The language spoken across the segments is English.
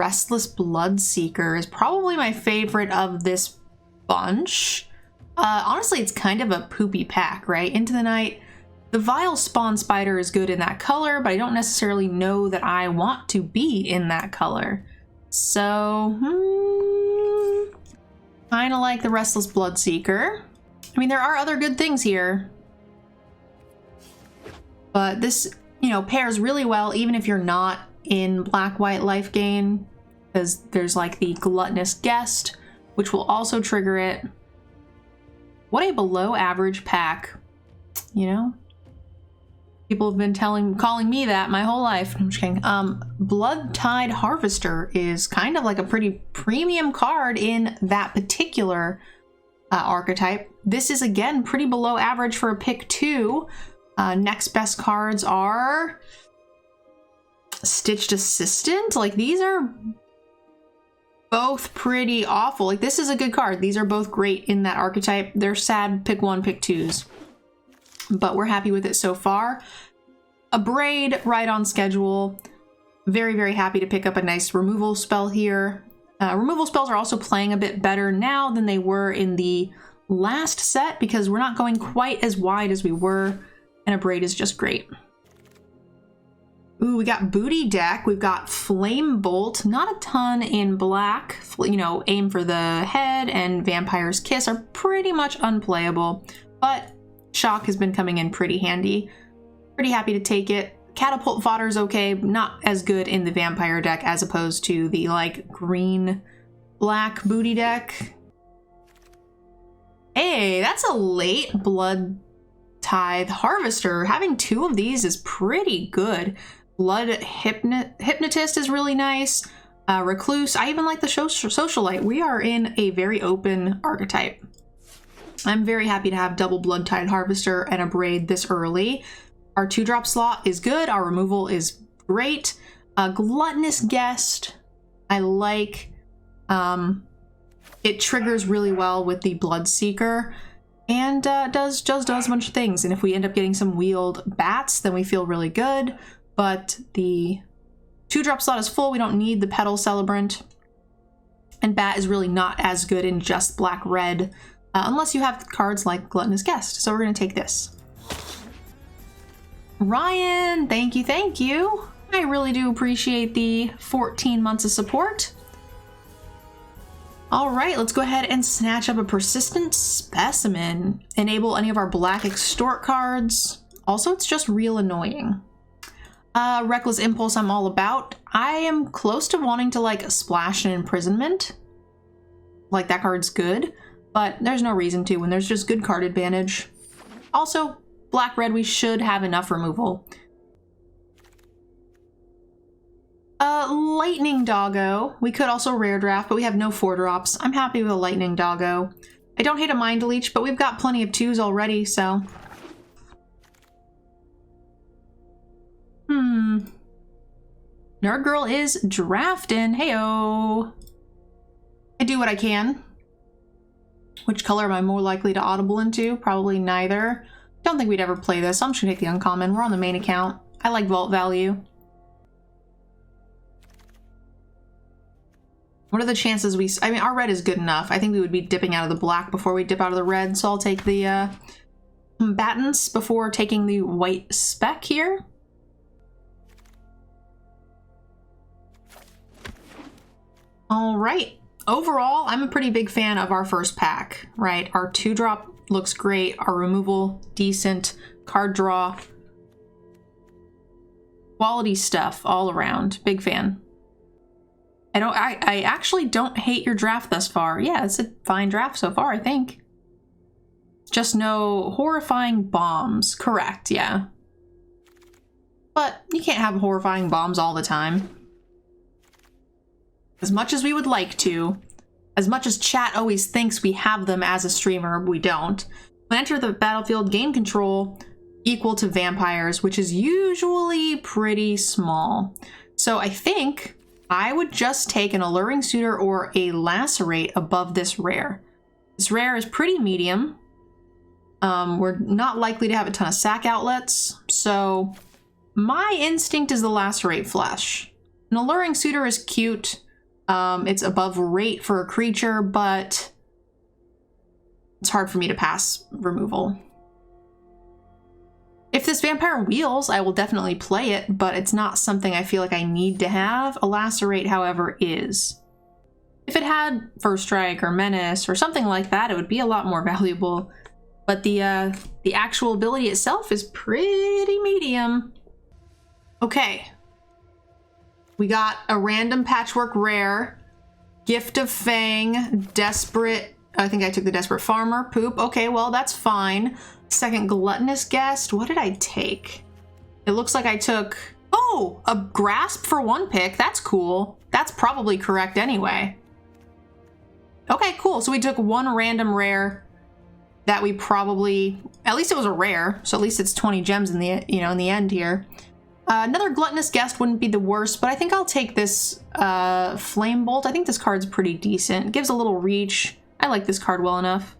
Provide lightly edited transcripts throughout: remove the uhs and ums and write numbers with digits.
Restless Bloodseeker is probably my favorite of this bunch. Honestly, it's kind of a poopy pack, right? Into the Night. The Vile Spawn Spider is good in that color, but I don't necessarily know that I want to be in that color. So, kind of like the Restless Bloodseeker. I mean, there are other good things here. But this, you know, pairs really well even if you're not in Black-White life gain, because there's like the Gluttonous Guest, which will also trigger it. What a below average pack, you know? People have been calling me that my whole life. I'm just kidding. Blood-Tide Harvester is kind of like a pretty premium card in that particular archetype. This is, again, pretty below average for a pick 2. Next best cards are Stitched Assistant. Like, these are both pretty awful. Like, this is a good card. These are both great in that archetype. They're sad pick 1, pick 2s. But we're happy with it so far. A Braid, right on schedule. Very, very happy to pick up a nice removal spell here. Removal spells are also playing a bit better now than they were in the last set because we're not going quite as wide as we were, and a Braid is just great. Ooh, we got Booty Deck. We've got Flame Bolt. Not a ton in black. You know, Aim for the Head and Vampire's Kiss are pretty much unplayable, but Shock has been coming in pretty handy. Pretty happy to take it. Catapult Fodder is okay, not as good in the Vampire deck as opposed to the like green-black Booty Deck. Hey, that's a late Blood-Tide Harvester. Having 2 of these is pretty good. Blood Hypnotist is really nice. Recluse, I even like the Socialite. We are in a very open archetype. I'm very happy to have double Blood-Tide Harvester and a Braid this early. Our 2-drop slot is good. Our removal is great. Gluttonous Guest, I like. It triggers really well with the Bloodseeker and does a bunch of things. And if we end up getting some wheeled bats, then we feel really good. But the 2-drop slot is full. We don't need the Petal Celebrant. And bat is really not as good in just black-red. Unless you have cards like Gluttonous Guest. So we're going to take this. Ryan, thank you, thank you. I really do appreciate the 14 months of support. All right, let's go ahead and snatch up a Persistent Specimen. Enable any of our black Extort cards. Also, it's just real annoying. Reckless Impulse I'm all about. I am close to wanting to like splash an Imprisonment. Like, that card's good. But there's no reason to when there's just good card advantage. Also, black-red, we should have enough removal. Lightning Doggo. We could also rare draft, but we have no 4-drops. I'm happy with a Lightning Doggo. I don't hate a Mind Leech, but we've got plenty of 2s already, so... NerdGirl is drafting. Heyo! I do what I can. Which color am I more likely to audible into? Probably neither. Don't think we'd ever play this. I'm just gonna take the uncommon. We're on the main account. I like vault value. What are the chances I mean, our red is good enough. I think we would be dipping out of the black before we dip out of the red, so I'll take the Combatants before taking the white spec here. All right. Overall, I'm a pretty big fan of our first pack, right? Our 2-drop looks great. Our removal, decent. Card draw. Quality stuff all around. Big fan. I actually don't hate your draft thus far. Yeah, it's a fine draft so far, I think. Just no horrifying bombs. Correct, yeah. But you can't have horrifying bombs all the time. As much as we would like to, as much as chat always thinks we have them as a streamer, we don't. When enter the battlefield, gain control equal to vampires, which is usually pretty small. So I think I would just take an Alluring Suitor or a Lacerate above this rare. This rare is pretty medium. We're not likely to have a ton of sack outlets, so my instinct is the Lacerate Flesh. An Alluring Suitor is cute. It's above rate for a creature, but it's hard for me to pass removal. If this vampire wheels, I will definitely play it, but it's not something I feel like I need to have. A lacerate, however, is. If it had First Strike or Menace or something like that, it would be a lot more valuable. But the actual ability itself is pretty medium. Okay. We got a random patchwork rare, Gift of Fang, Desperate. I think I took the Desperate Farmer. Poop. Okay, well, that's fine. Second Gluttonous Guest. What did I take? It looks like I took... Oh! A Grasp for 1 pick. That's cool. That's probably correct anyway. Okay, cool. So we took 1 random rare that we probably... At least it was a rare, so at least it's 20 gems in the, you know, in the end here. Another Gluttonous Guest wouldn't be the worst, but I think I'll take this Flame Bolt. I think this card's pretty decent. It gives a little reach. I like this card well enough.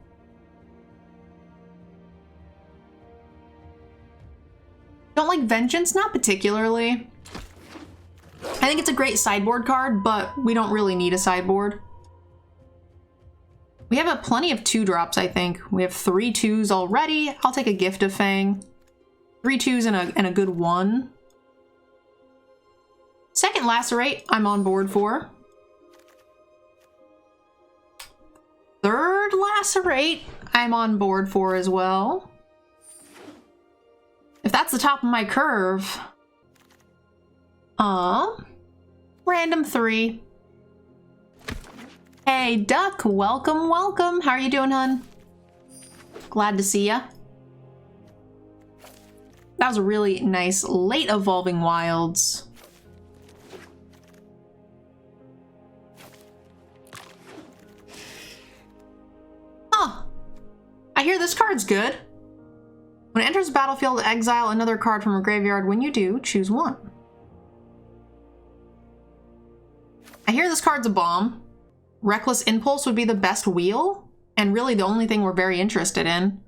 Don't like Vengeance? Not particularly. I think it's a great sideboard card, but we don't really need a sideboard. We have plenty of 2-drops, I think. We have 3 2s already. I'll take a Gift of Fang. 3 2s and a good 1. Second Lacerate, I'm on board for. Third Lacerate, I'm on board for as well. If that's the top of my curve. Random 3. Hey, Duck, welcome, welcome. How are you doing, hun? Glad to see ya. That was a really nice late Evolving Wilds. Huh. I hear this card's good. When it enters the battlefield, exile another card from a graveyard. When you do, choose 1. I hear this card's a bomb. Reckless Impulse would be the best wheel, and really the only thing we're very interested in.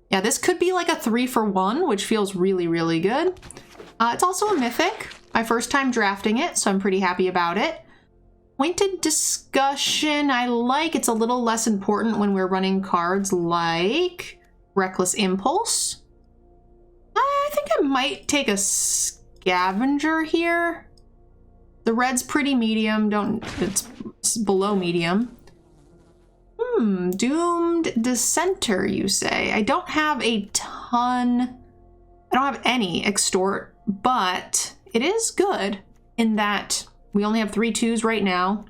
Yeah, this could be like a 3 for 1, which feels really, really good. It's also a mythic. My first time drafting it, so I'm pretty happy about it. Pointed Discussion, I like. It's a little less important when we're running cards like Reckless Impulse. I think I might take a Scavenger here. The red's pretty medium. It's below medium. Doomed Dissenter, you say? I don't have a ton. I don't have any Extort, but it is good in that we only have 3 2s right now.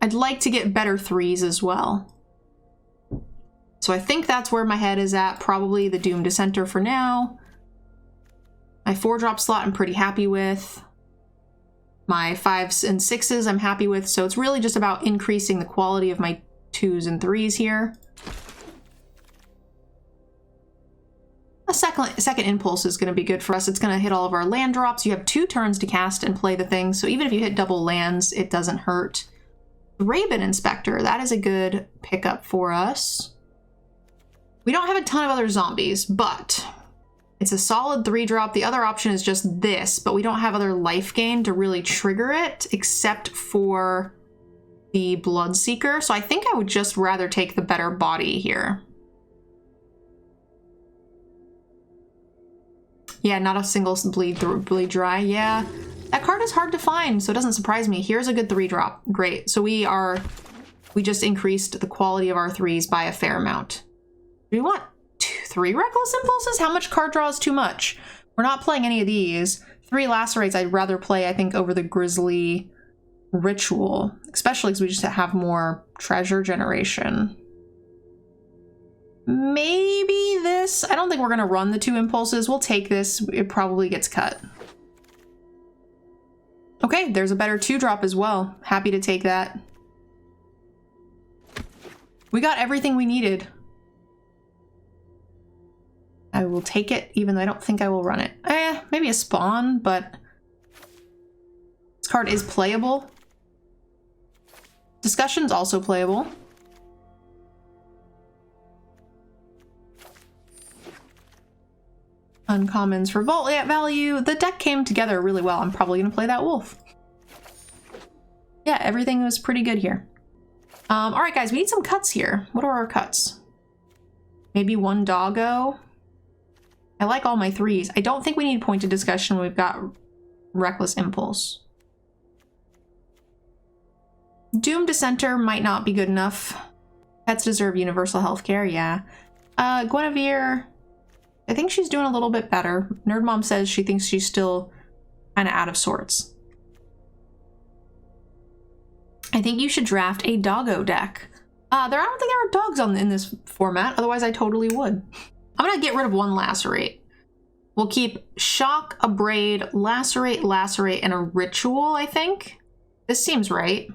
I'd like to get better 3s as well. So I think that's where my head is at. Probably the Doomed Dissenter for now. My 4-drop slot I'm pretty happy with. My 5s and 6s I'm happy with. So it's really just about increasing the quality of my 2s and 3s here. A second Impulse is going to be good for us. It's going to hit all of our land drops. You have 2 turns to cast and play the thing. So even if you hit double lands, it doesn't hurt. Raven Inspector, that is a good pickup for us. We don't have a ton of other zombies, but it's a solid 3-drop. The other option is just this, but we don't have other life gain to really trigger it, except for the Bloodseeker. So I think I would just rather take the better body here. Yeah, not a single bleed dry. Yeah, that card is hard to find, so it doesn't surprise me. Here's a good 3-drop. Great. So we just increased the quality of our 3s by a fair amount. Do we want 3 Reckless Impulses? How much card draw is too much? We're not playing any of these. 3 Lacerates I'd rather play, I think, over the Grisly Ritual, especially because we just have more treasure generation. Maybe this. I don't think we're going to run the 2 Impulses. We'll take this. It probably gets cut. Okay, there's a better 2-drop as well. Happy to take that. We got everything we needed. I will take it, even though I don't think I will run it. Maybe a Spawn, but this card is playable. Discussion's also playable. Uncommons for vault value. The deck came together really well. I'm probably going to play that wolf. Yeah, everything was pretty good here. All right, guys, we need some cuts here. What are our cuts? Maybe one doggo. I like all my 3s. I don't think we need pointed discussion when we've got reckless impulse. Doom Dissenter might not be good enough. Pets deserve universal healthcare, yeah. Guinevere, I think she's doing a little bit better. Nerd Mom says she thinks she's still kind of out of sorts. I think you should draft a doggo deck. I don't think there are dogs in this format, otherwise I totally would. I'm gonna get rid of one Lacerate. We'll keep Shock, Abrade, Lacerate, Lacerate, and a Ritual, I think. This seems right.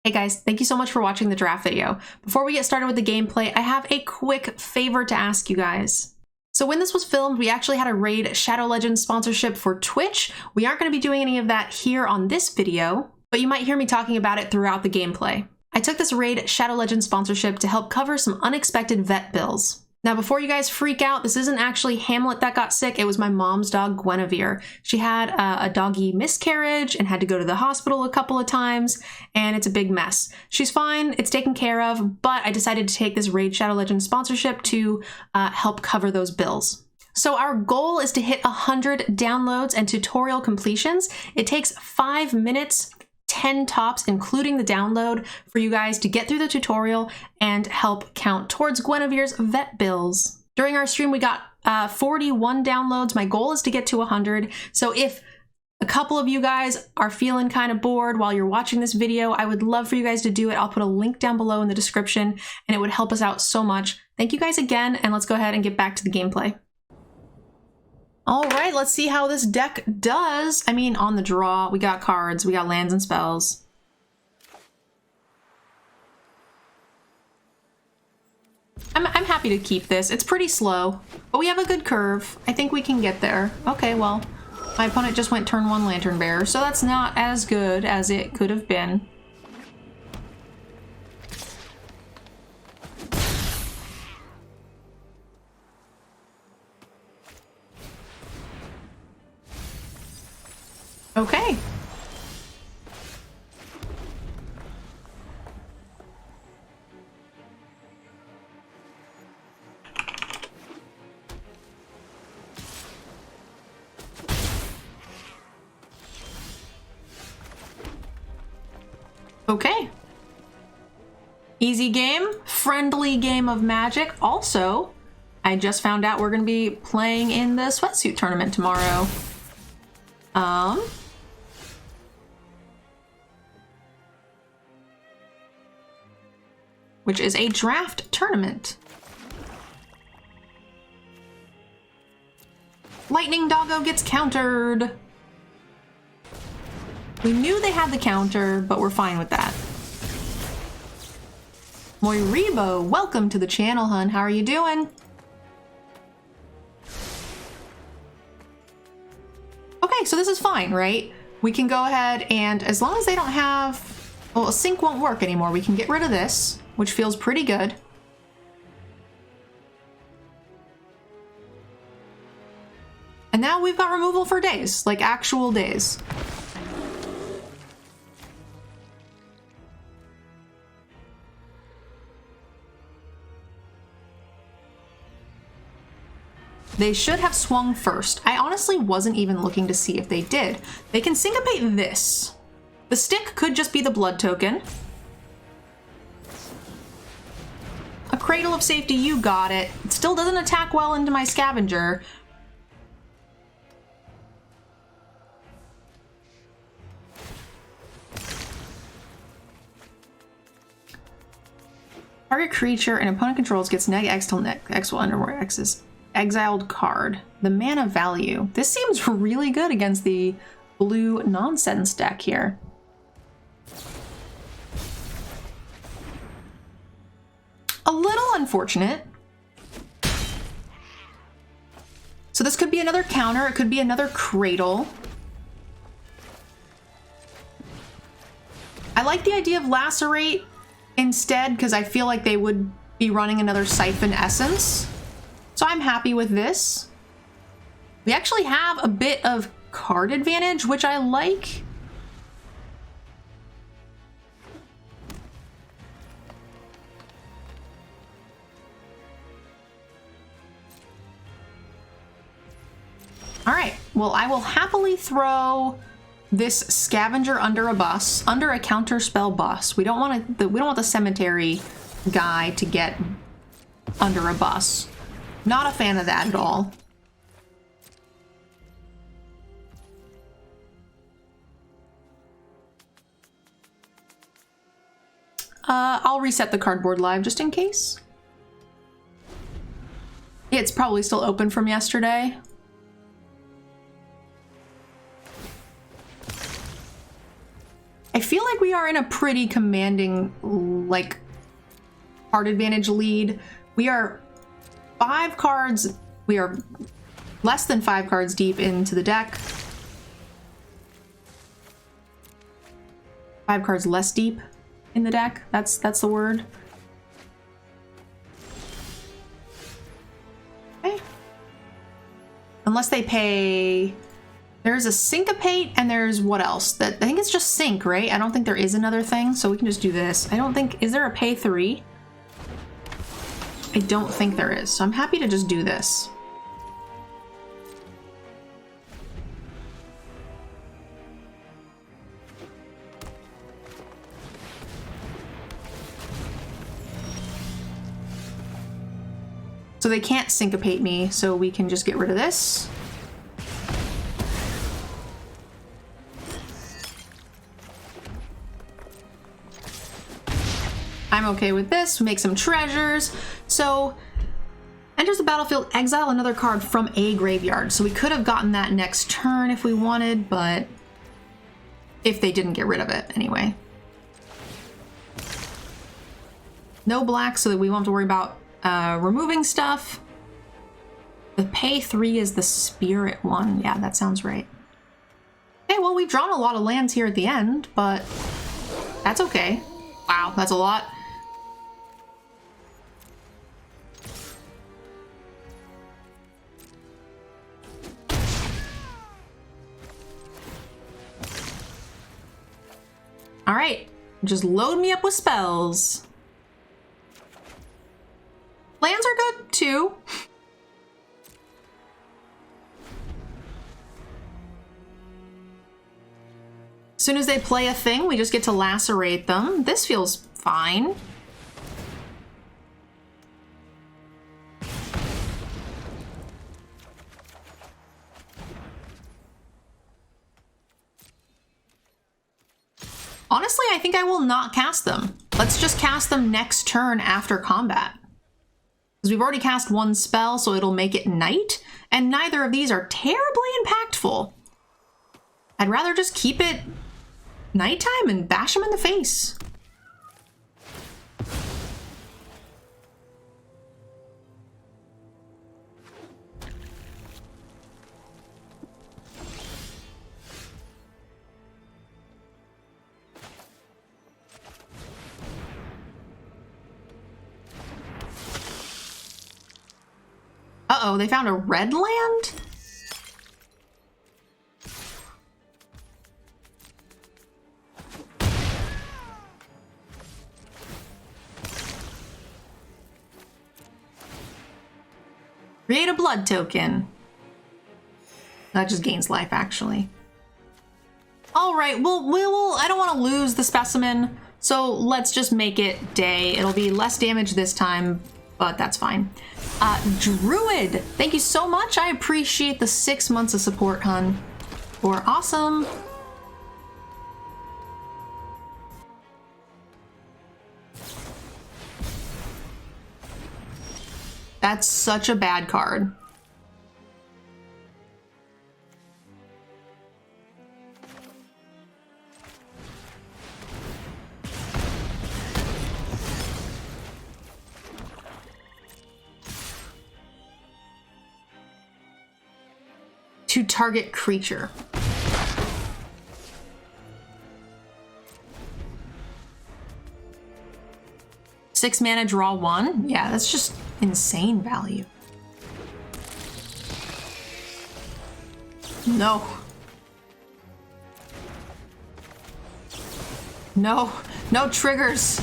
Hey guys, thank you so much for watching the draft video. Before we get started with the gameplay, I have a quick favor to ask you guys. So when this was filmed, we actually had a Raid Shadow Legends sponsorship for Twitch. We aren't going to be doing any of that here on this video, but you might hear me talking about it throughout the gameplay. I took this Raid Shadow Legends sponsorship to help cover some unexpected vet bills. Now, before you guys freak out, this isn't actually Hamlet that got sick. It was my mom's dog, Guinevere. She had a doggy miscarriage and had to go to the hospital a couple of times, and it's a big mess. She's fine, it's taken care of, but I decided to take this Raid Shadow Legends sponsorship to help cover those bills. So our goal is to hit 100 downloads and tutorial completions. It takes 5 minutes, 10 tops, including the download, for you guys to get through the tutorial and help count towards Guinevere's vet bills. During our stream, we got 41 downloads. My goal is to get to 100. So if a couple of you guys are feeling kind of bored while you're watching this video, I would love for you guys to do it. I'll put a link down below in the description, and it would help us out so much. Thank you guys again, and let's go ahead and get back to the gameplay. All right, let's see how this deck does. I mean, on the draw, we got cards, we got lands and spells. I'm happy to keep this. It's pretty slow, but we have a good curve. I think we can get there. Okay, well, my opponent just went turn 1 Lantern Bearer, so that's not as good as it could have been. Okay. Okay. Easy game, friendly game of Magic. Also, I just found out we're going to be playing in the Sweatsuit tournament tomorrow. Which is a draft tournament. Lightning Doggo gets countered. We knew they had the counter, but we're fine with that. Moiribo, welcome to the channel, hun. How are you doing? Okay, so this is fine, right? We can go ahead and, as long as they don't have... Well, a sync won't work anymore. We can get rid of this, which feels pretty good. And now we've got removal for days, like actual days. They should have swung first. I honestly wasn't even looking to see if they did. They can syncopate this. The stick could just be the blood token. A Cradle of Safety, you got it. It still doesn't attack well into my Scavenger. Target creature an opponent controls gets neg X till neg X will underwrite X's exiled card. The mana value. This seems really good against the blue nonsense deck here. A little unfortunate. So this could be another counter. It could be another Cradle. I like the idea of Lacerate instead because I feel like they would be running another Siphon Essence. So I'm happy with this. We actually have a bit of card advantage, which I like. All right, well, I will happily throw this scavenger under a bus, under a counter spell bus. We don't want the cemetery guy to get under a bus. Not a fan of that at all. I'll reset the cardboard live just in case. It's probably still open from yesterday. I feel like we are in a pretty commanding, like, card advantage lead. We are 5 cards, we are less than 5 cards deep into the deck. 5 cards less deep in the deck, that's the word. Okay. Unless they pay... There's a syncopate and there's what else? I think it's just sync, right? I don't think there is another thing, so we can just do this. I don't think... Is there a pay 3? I don't think there is, so I'm happy to just do this. So they can't syncopate me, so we can just get rid of this. I'm okay with this. Make some treasures. So, enters the battlefield, exile another card from a graveyard. So we could have gotten that next turn if we wanted, but if they didn't get rid of it anyway. No black, so that we won't have to worry about removing stuff. The pay 3 is the spirit one. Yeah, that sounds right. Okay, well, we've drawn a lot of lands here at the end, but that's okay. Wow, that's a lot. All right, just load me up with spells. Lands are good too. As soon as they play a thing, we just get to lacerate them. This feels fine. Honestly, I think I will not cast them. Let's just cast them next turn after combat. Because we've already cast one spell, so it'll make it night, and neither of these are terribly impactful. I'd rather just keep it nighttime and bash them in the face. Uh-oh, they found a red land? Create a blood token. That just gains life, actually. All right, we'll I don't want to lose the specimen, so let's just make it day. It'll be less damage this time, but that's fine. Druid, thank you so much. I appreciate the 6 months of support, hun. You're awesome. That's such a bad card. To target creature. Six mana, draw 1? Yeah, that's just insane value. No. No. No triggers.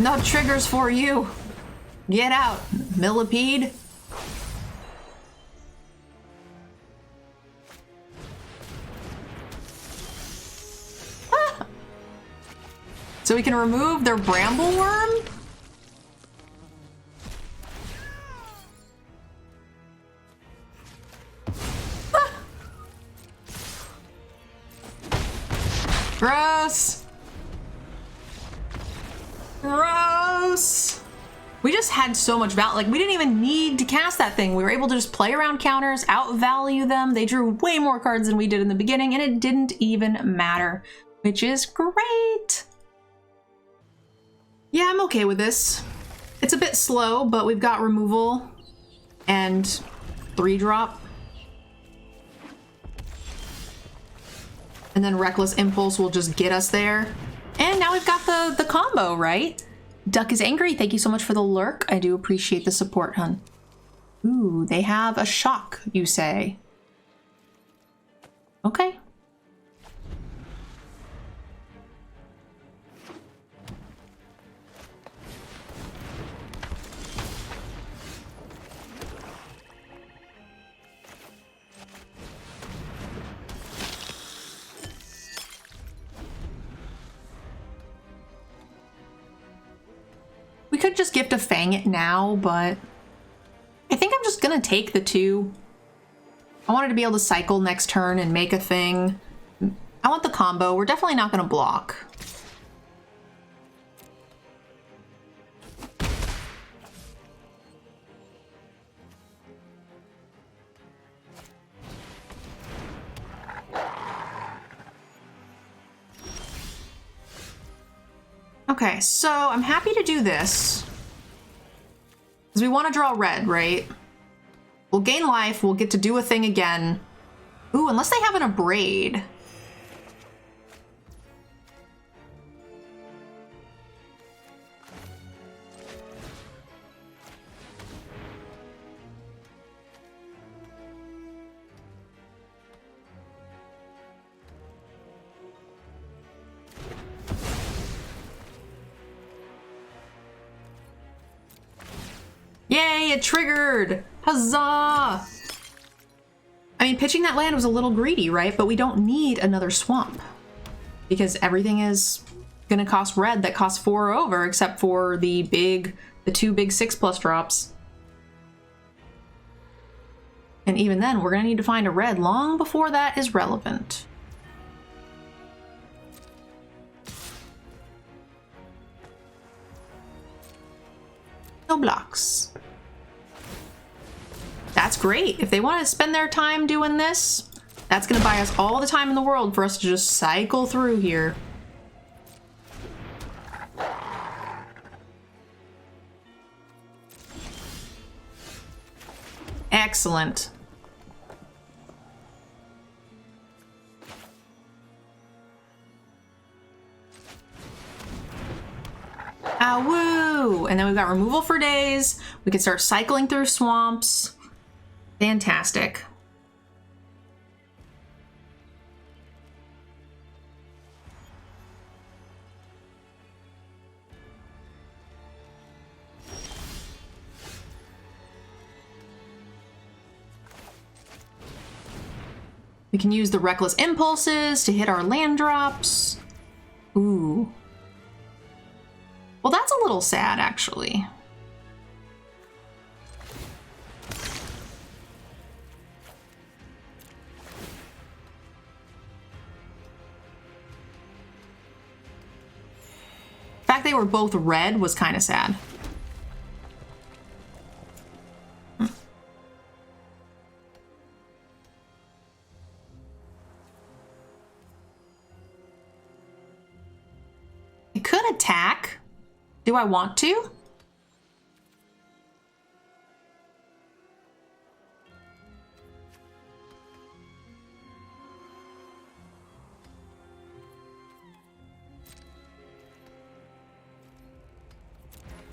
No triggers for you. Get out, millipede. So we can remove their bramble worm? Gross. Gross. We just had so much value. Like, we didn't even need to cast that thing. We were able to just play around counters, outvalue them. They drew way more cards than we did in the beginning, and it didn't even matter, which is great. Yeah, I'm okay with this. It's a bit slow, but we've got removal and 3-drop. And then Reckless Impulse will just get us there. And now we've got the combo, right? Duck is angry. Thank you so much for the lurk. I do appreciate the support, hun. Ooh, they have a shock, you say. Okay. We could just gift a Fang it now, but I think I'm just gonna take the 2. I wanted to be able to cycle next turn and make a thing. I want the combo. We're definitely not gonna block. Okay, so I'm happy to do this. Because we want to draw red, right? We'll gain life, we'll get to do a thing again. Ooh, unless they have an Abrade. Yay, it triggered! Huzzah! I mean, pitching that land was a little greedy, right? But we don't need another swamp. Because everything is gonna cost red that costs 4 or over, except for the 2 big 6+ drops. And even then, we're gonna need to find a red long before that is relevant. No blocks. That's great. If they want to spend their time doing this, that's going to buy us all the time in the world for us to just cycle through here. Excellent. Ah, woo! And then we've got removal for days. We can start cycling through swamps. Fantastic. We can use the Reckless Impulses to hit our land drops. Ooh. Well, that's a little sad, actually. The fact they were both red was kind of sad. I could attack. Do I want to?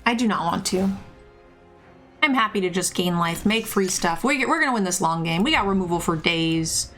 I do not want to. I'm happy to just gain life, make free stuff. We're gonna win this long game. We got removal for days.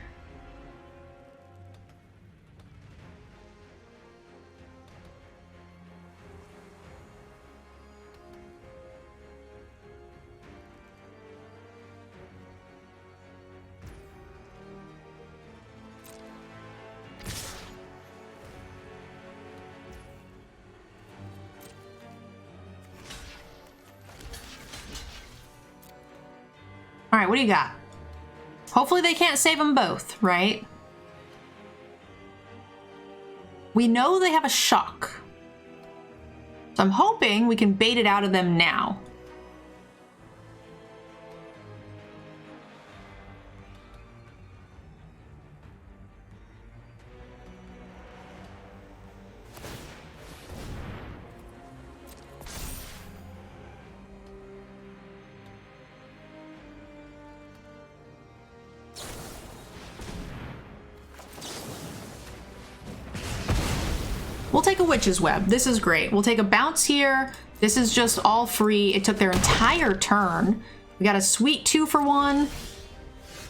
All right, what do you got? Hopefully they can't save them both, right? We know they have a shock. So I'm hoping we can bait it out of them now. We'll take a Witch's Web. This is great. We'll take a bounce here. This is just all free. It took their entire turn. We got a sweet 2-for-1.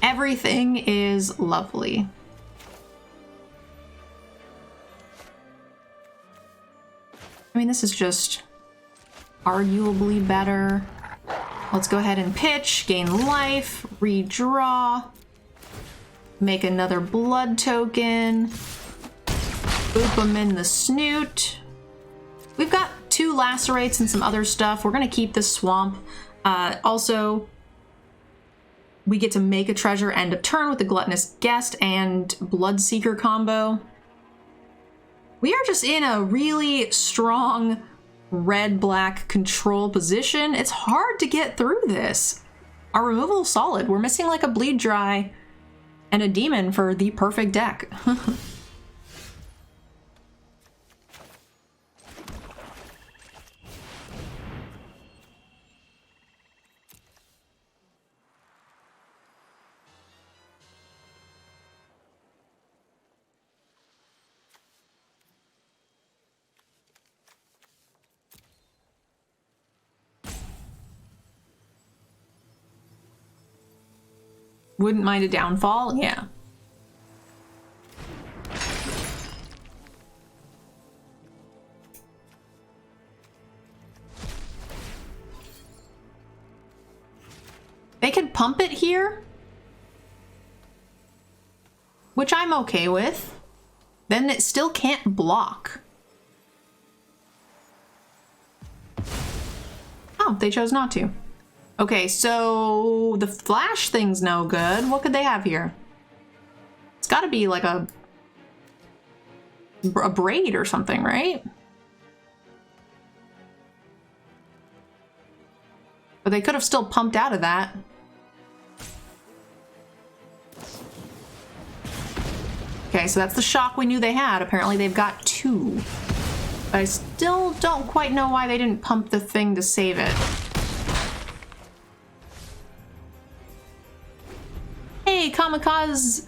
Everything is lovely. I mean, this is just arguably better. Let's go ahead and pitch, gain life, redraw, make another blood token. Boop them in the snoot. We've got 2 lacerates and some other stuff. We're gonna keep this swamp. Also, we get to make a treasure end of turn with the Gluttonous Guest and Bloodseeker combo. We are just in a really strong red-black control position. It's hard to get through this. Our removal is solid. We're missing like a Bleed Dry and a Demon for the perfect deck. Wouldn't mind a downfall, yeah. They could pump it here, which I'm okay with. Then it still can't block. Oh, they chose not to. Okay, so the flash thing's no good. What could they have here? It's gotta be like a braid or something, right? But they could have still pumped out of that. Okay, so that's the shock we knew they had. Apparently they've got 2. But I still don't quite know why they didn't pump the thing to save it. Hey, Kamikaze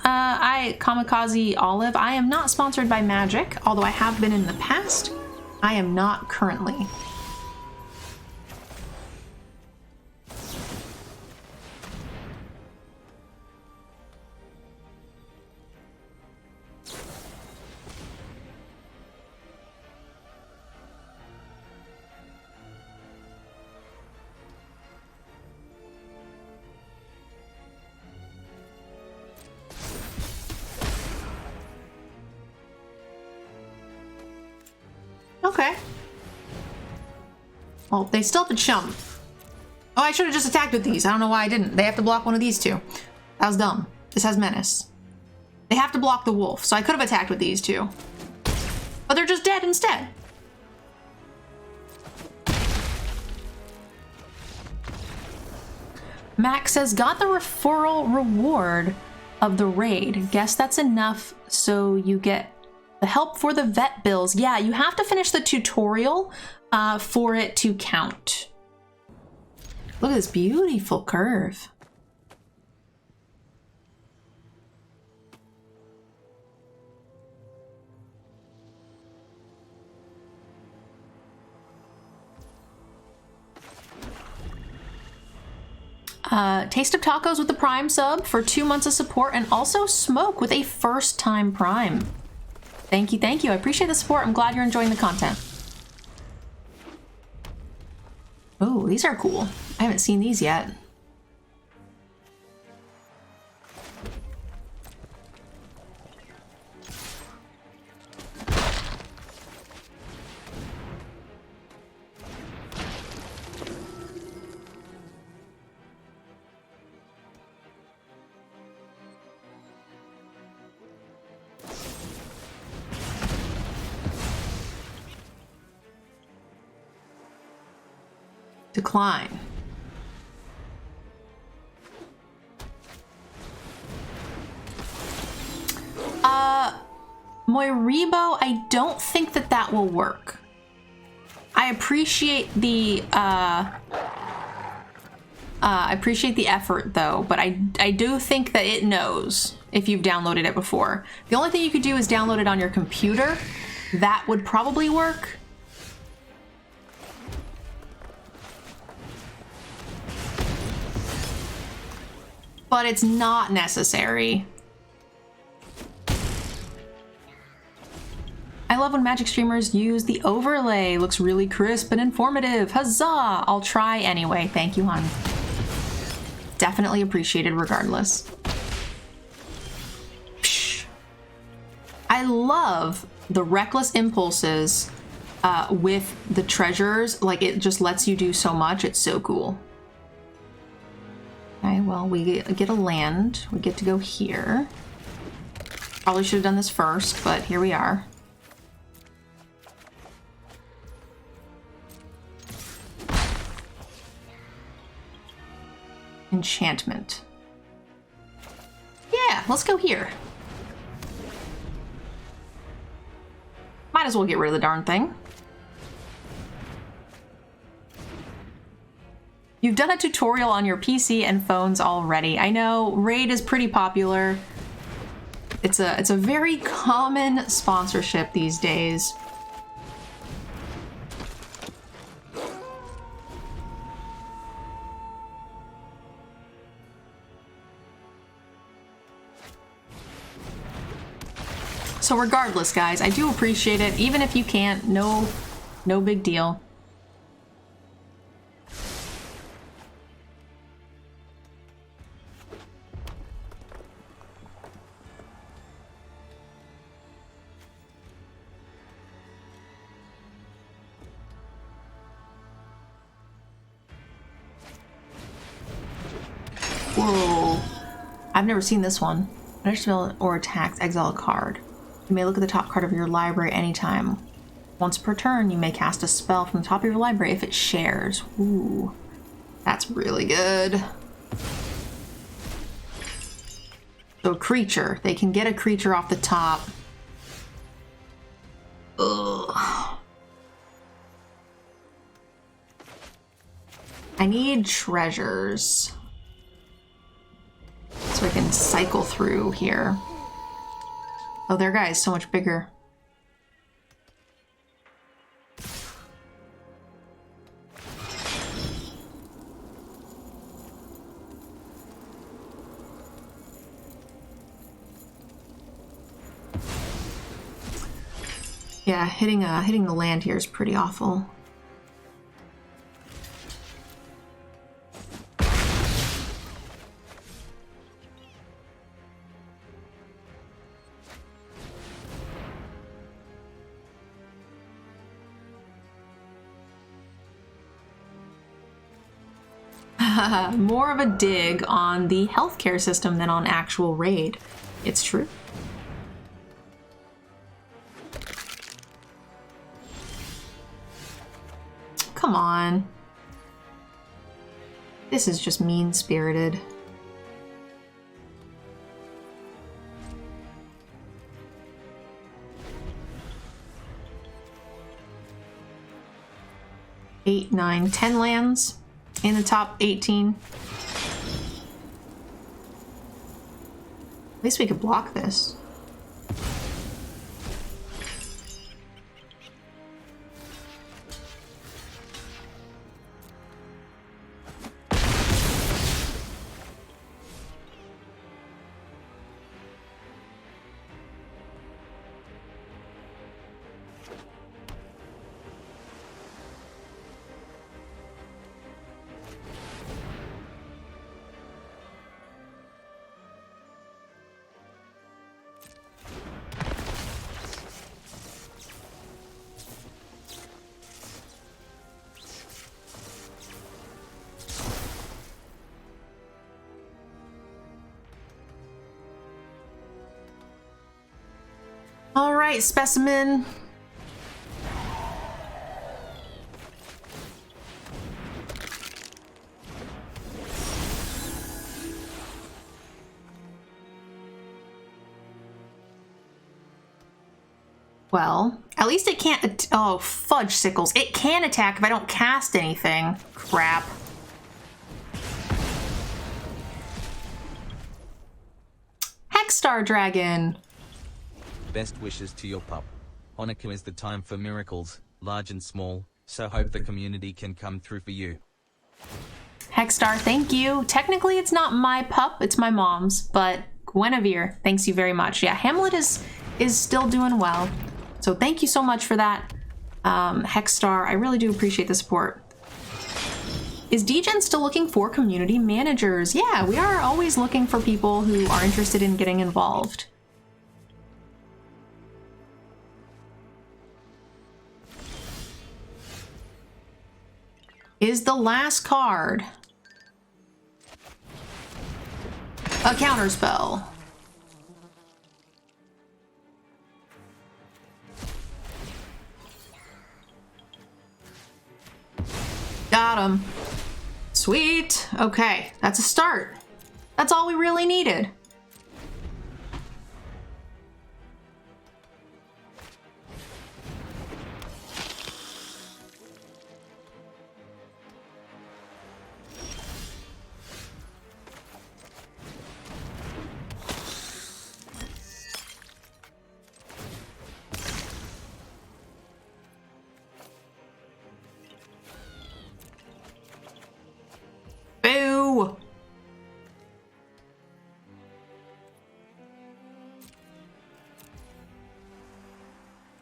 Olive. I am not sponsored by Magic, although I have been in the past. I am not currently. Okay. Well, they still have to chump. Oh, I should have just attacked with these. I don't know why I didn't. They have to block one of these 2. That was dumb. This has Menace. They have to block the wolf, so I could have attacked with these 2. But they're just dead instead. Max says, got the referral reward of the raid. Guess that's enough so you get the help for the vet bills. Yeah, you have to finish the tutorial for it to count. Look at this beautiful curve. Taste of Tacos with the Prime sub for 2 months of support, and also Smoke with a first-time Prime. Thank you, thank you. I appreciate the support. I'm glad you're enjoying the content. Oh, these are cool. I haven't seen these yet. Decline. Moiribo, I don't think that that will work. I appreciate the effort though, but I do think that it knows if you've downloaded it before. The only thing you could do is download it on your computer. That would probably work. But it's not necessary. I love when Magic streamers use the overlay. Looks really crisp and informative. Huzzah! I'll try anyway. Thank you, hon. Definitely appreciated regardless. Psh. I love the reckless impulses with the treasures. Like, it just lets you do so much. It's so cool. Okay, well, we get a land. We get to go here. Probably should have done this first, but here we are. Enchantment. Yeah, let's go here. Might as well get rid of the darn thing. You've done a tutorial on your PC and phones already. I know, Raid is pretty popular. It's a very common sponsorship these days. So regardless, guys, I do appreciate it. Even if you can't, no big deal. Whoa. I've never seen this one. Spell or attacks, exile a card. You may look at the top card of your library anytime. Once per turn, you may cast a spell from the top of your library if it shares. Ooh, that's really good. So a creature. They can get a creature off the top. Ugh. I need treasures. So I can cycle through here. Oh, their guy is so much bigger. Yeah, hitting the land here is pretty awful. More of a dig on the healthcare system than on actual Raid. It's true. Come on. This is just mean-spirited. Eight, 9, 10 lands. In the top 18. At least we could block this. All right, specimen. Well, at least it can't... Oh, fudge sickles. It can attack if I don't cast anything. Crap. Hexstar Dragon. Best wishes to your pup. Hanukkah is the time for miracles, large and small, so hope the community can come through for you. Hexstar, thank you. Technically, it's not my pup, it's my mom's, but Guinevere, thanks you very much. Yeah, Hamlet is still doing well. So thank you so much for that, Hexstar. I really do appreciate the support. Is DGen still looking for community managers? Yeah, we are always looking for people who are interested in getting involved. Is the last card a counterspell? Got him. Sweet. Okay, that's a start. That's all we really needed. Boo!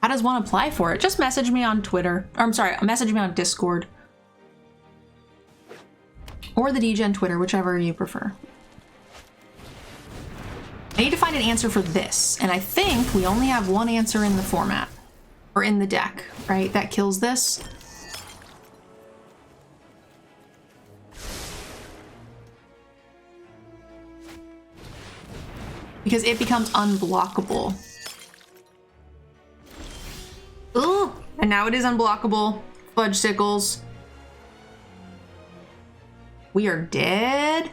How does one apply for it? Just message me on Twitter. Or, I'm sorry, message me on Discord. Or the DGen Twitter, whichever you prefer. I need to find an answer for this, and I think we only have one answer in the format. Or in the deck, right? That kills this. Because it becomes unblockable. Ooh! And now it is unblockable. Fudge sickles. We are dead.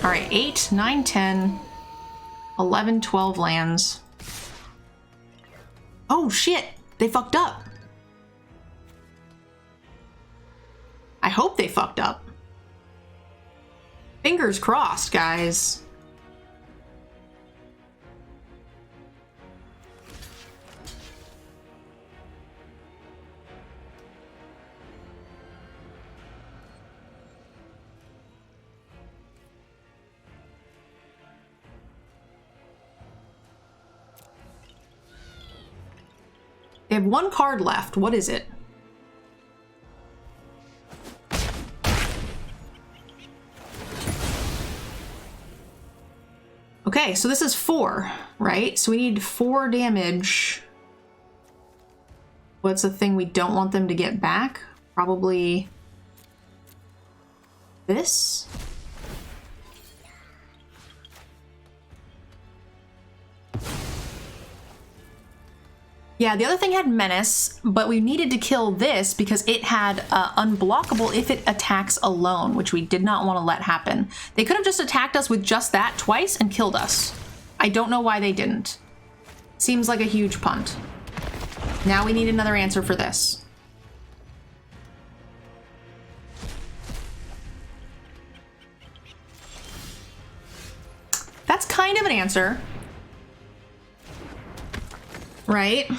Alright, 8, 9, 10, 11, 12 lands. Oh shit! They fucked up. I hope they fucked up. Fingers crossed, guys. They have one card left. What is it? Okay, so this is 4, right? So we need 4 damage. What's the thing we don't want them to get back? Probably this? Yeah, the other thing had Menace, but we needed to kill this because it had unblockable if it attacks alone, which we did not want to let happen. They could have just attacked us with just that twice and killed us. I don't know why they didn't. Seems like a huge punt. Now we need another answer for this. That's kind of an answer. Right?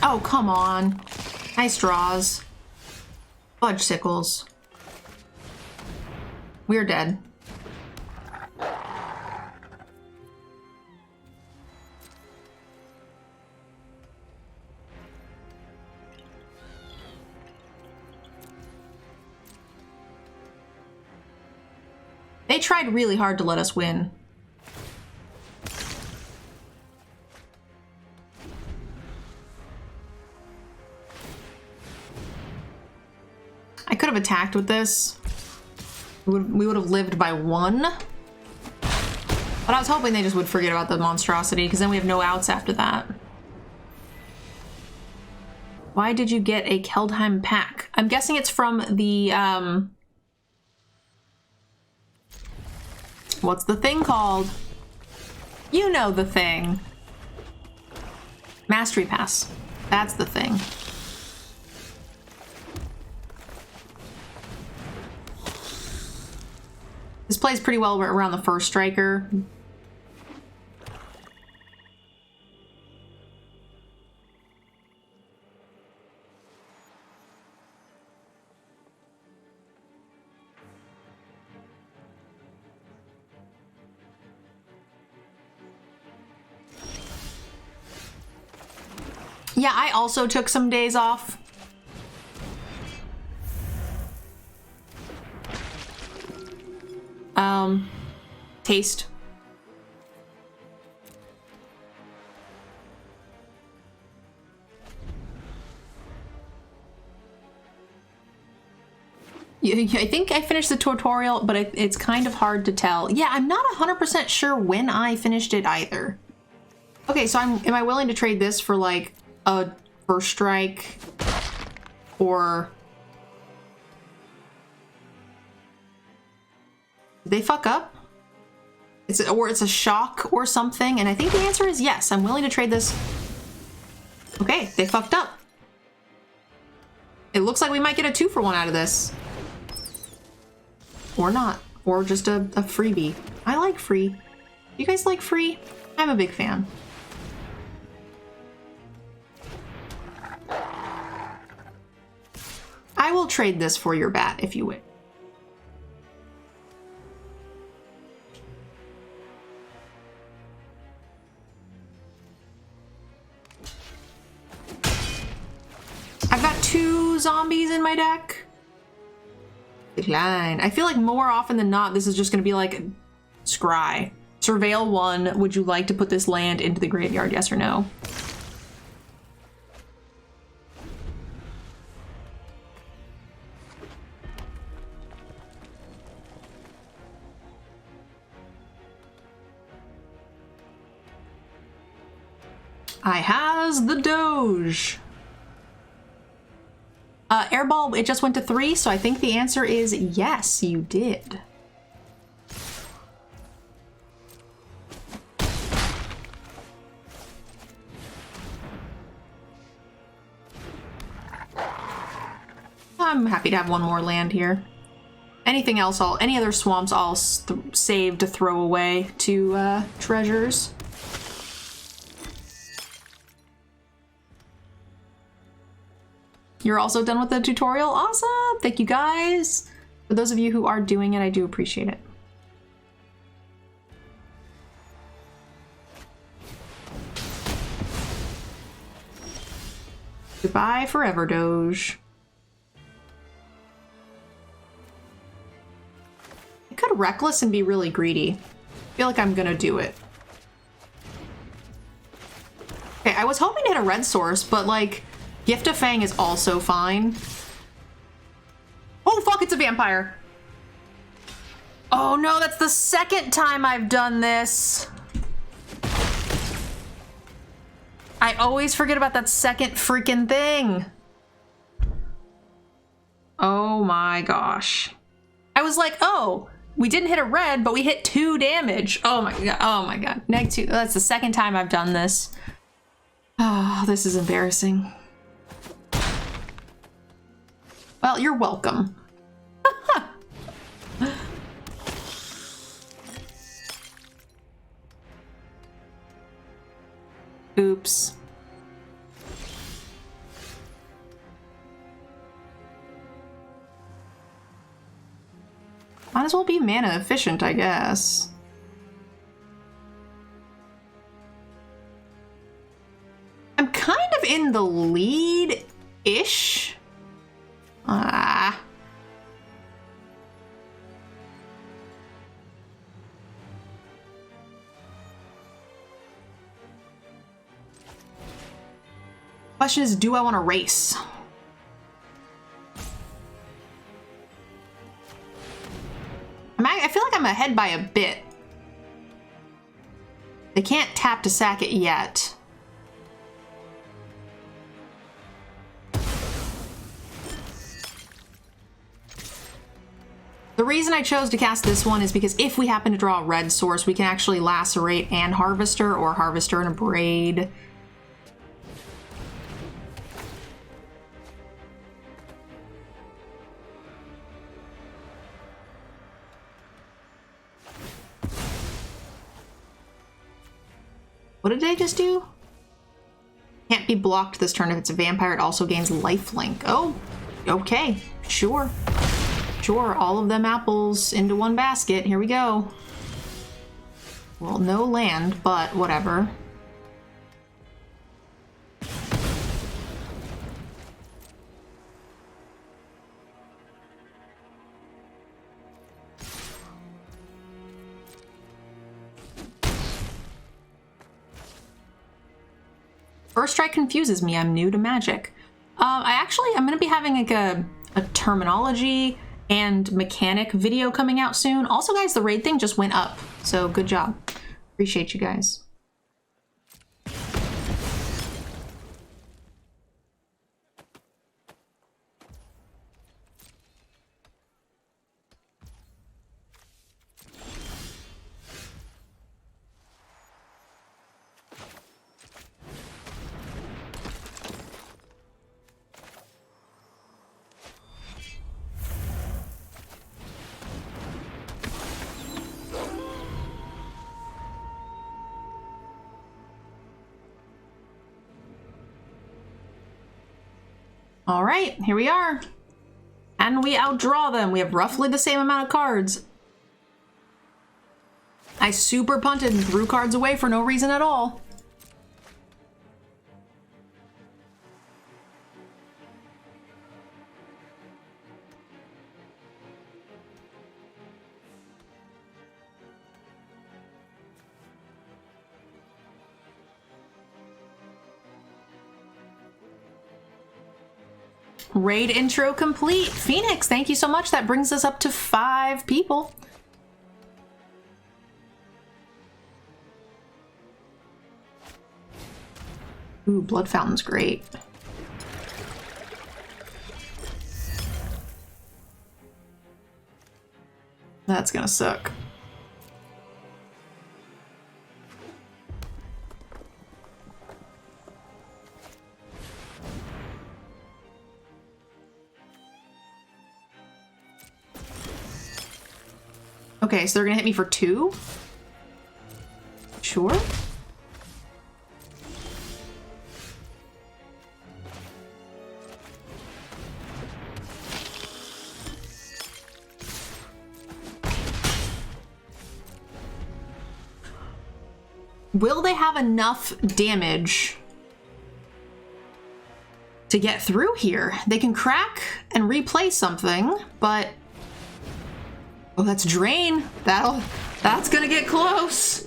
Oh, come on. Nice draws. Fudge sickles. We're dead. They tried really hard to let us win. I could have attacked with this. We would have lived by 1. But I was hoping they just would forget about the monstrosity, because then we have no outs after that. Why did you get a Keldheim pack? I'm guessing it's from the, what's the thing called? You know the thing. Mastery Pass. That's the thing. This plays pretty well around the first striker. Yeah, I also took some days off. Taste. I think I finished the tutorial, but it's kind of hard to tell. Yeah, I'm not 100% sure when I finished it either. Okay, so am I willing to trade this for like a first strike or... Did they fuck up? It's a shock or something, and I think the answer is yes. I'm willing to trade this. Okay, they fucked up. It looks like we might get a 2-for-1 out of this. Or not. Or just a freebie. I like free. You guys like free? I'm a big fan. I will trade this for your bat if you wish. I've got 2 zombies in my deck. Decline. I feel like more often than not, this is just going to be like scry. Surveil 1. Would you like to put this land into the graveyard? Yes or no? I has the Doge. Airball, it just went to 3, so I think the answer is yes, you did. I'm happy to have one more land here. Anything else, any other swamps I'll save to throw away to treasures. You're also done with the tutorial? Awesome! Thank you guys! For those of you who are doing it, I do appreciate it. Goodbye forever, Doge. I could reckless and be really greedy. I feel like I'm gonna do it. Okay, I was hoping to hit a red source, but like, Gift of Fang is also fine. Oh fuck, it's a vampire. Oh no, that's the second time I've done this. I always forget about that second freaking thing. Oh my gosh. I was like, oh, we didn't hit a red, but we hit 2 damage. Oh my god, oh my god. -2, that's the second time I've done this. Oh, this is embarrassing. Well, you're welcome. Oops. Might as well be mana efficient, I guess. I'm kind of in the lead-ish. Ah. Question is, do I want to race? I feel like I'm ahead by a bit. They can't tap to sack it yet. The reason I chose to cast this one is because if we happen to draw a red source, we can actually Lacerate and Harvester, or Harvester and a Braid. What did they just do? Can't be blocked this turn if it's a vampire. It also gains lifelink. Oh, okay, sure. Sure, all of them apples into one basket. Here we go. Well, no land, but whatever. First Strike confuses me. I'm new to Magic. I'm going to be having like a terminology and mechanic video coming out soon. Also, guys, the raid thing just went up, so good job. Appreciate you guys. All right, here we are. And we outdraw them. We have roughly the same amount of cards. I super punted and threw cards away for no reason at all. Raid intro complete. Phoenix, thank you so much. That brings us up to 5 people. Ooh, Blood Fountain's great. That's gonna suck. Okay, so they're gonna hit me for 2? Sure. Will they have enough damage to get through here? They can crack and replay something, but... Oh, that's Drain. That's gonna get close.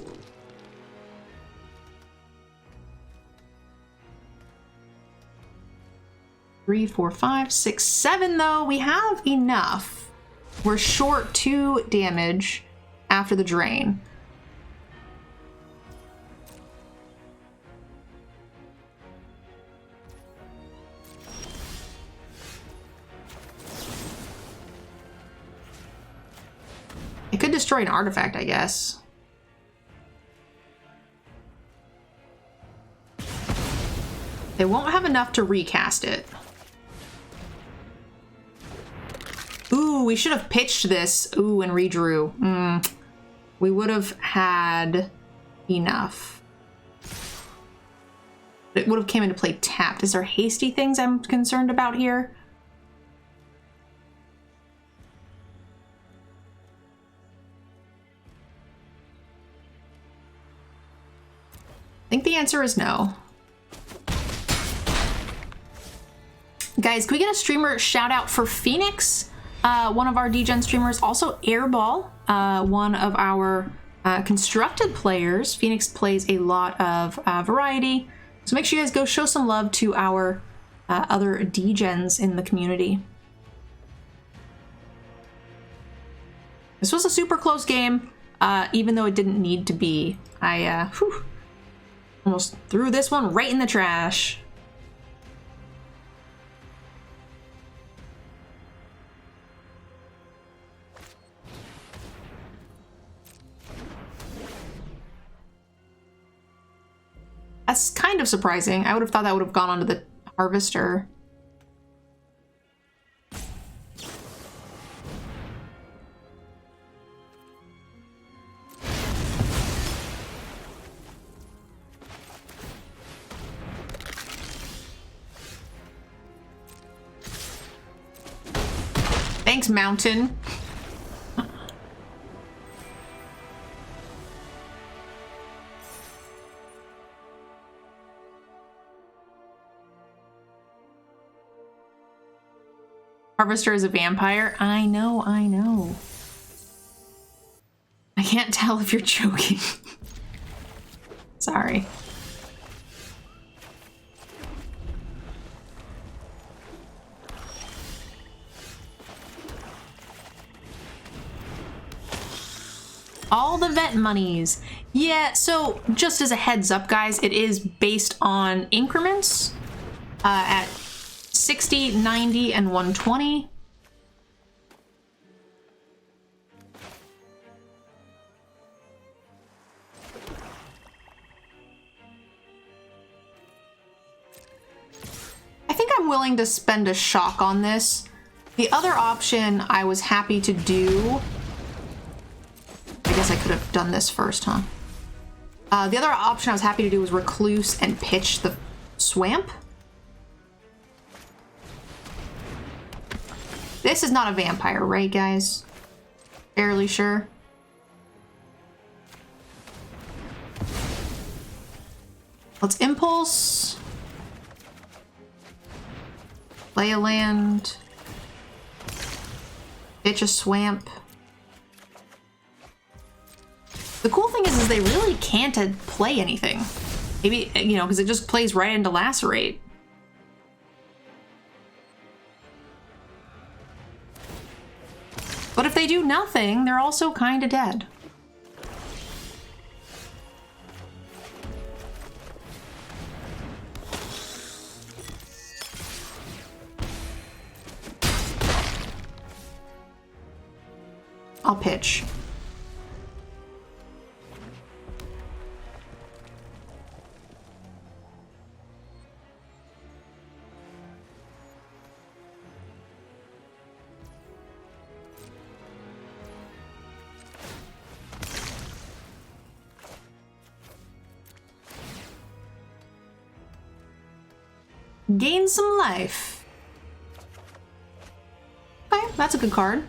Three, 4, 5, 6, 7 though. We have enough. We're short 2 damage after the Drain. It could destroy an artifact, I guess. They won't have enough to recast it. Ooh, we should have pitched this. Ooh, and redrew. We would have had enough. It would have came into play tapped. Is there hasty things I'm concerned about here? I think the answer is no. Guys, can we get a streamer shout out for Phoenix? One of our DGen streamers. Also Airball, one of our constructed players. Phoenix plays a lot of variety. So make sure you guys go show some love to our other DGens in the community. This was a super close game, even though it didn't need to be. Whew, almost threw this one right in the trash. That's kind of surprising. I would have thought that would have gone onto the harvester. Thanks, Mountain. Harvester is a vampire? I know, I know. I can't tell if you're joking. Sorry. All the vet monies. Yeah, so just as a heads up, guys, it is based on increments at 60, 90, and 120. I think I'm willing to spend a shock on this. The other option I was happy to do... I guess I could have done this first, huh? The other option I was happy to do was Recluse and pitch the Swamp. This is not a vampire, right, guys? Fairly sure. Let's Impulse. Play a land. Pitch a Swamp. The cool thing is they really can't play anything. Maybe, you know, because it just plays right into Lacerate. But if they do nothing, they're also kind of dead. I'll pitch. Gain some life. Okay, that's a good card.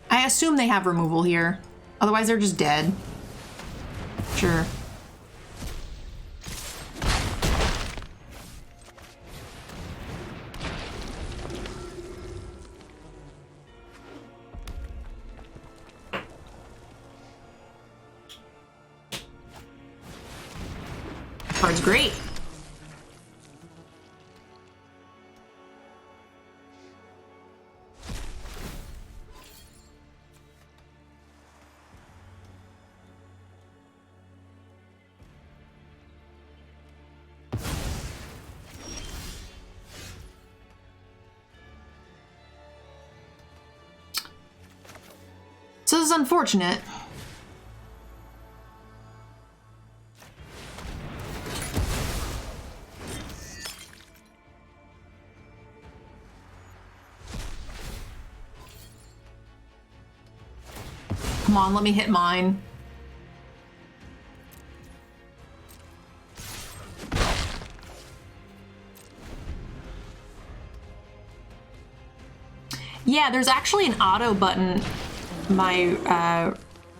I assume they have removal here. Otherwise, they're just dead. Sure. Card's great. So this is unfortunate. Come on, let me hit mine. Yeah, there's actually an auto button. My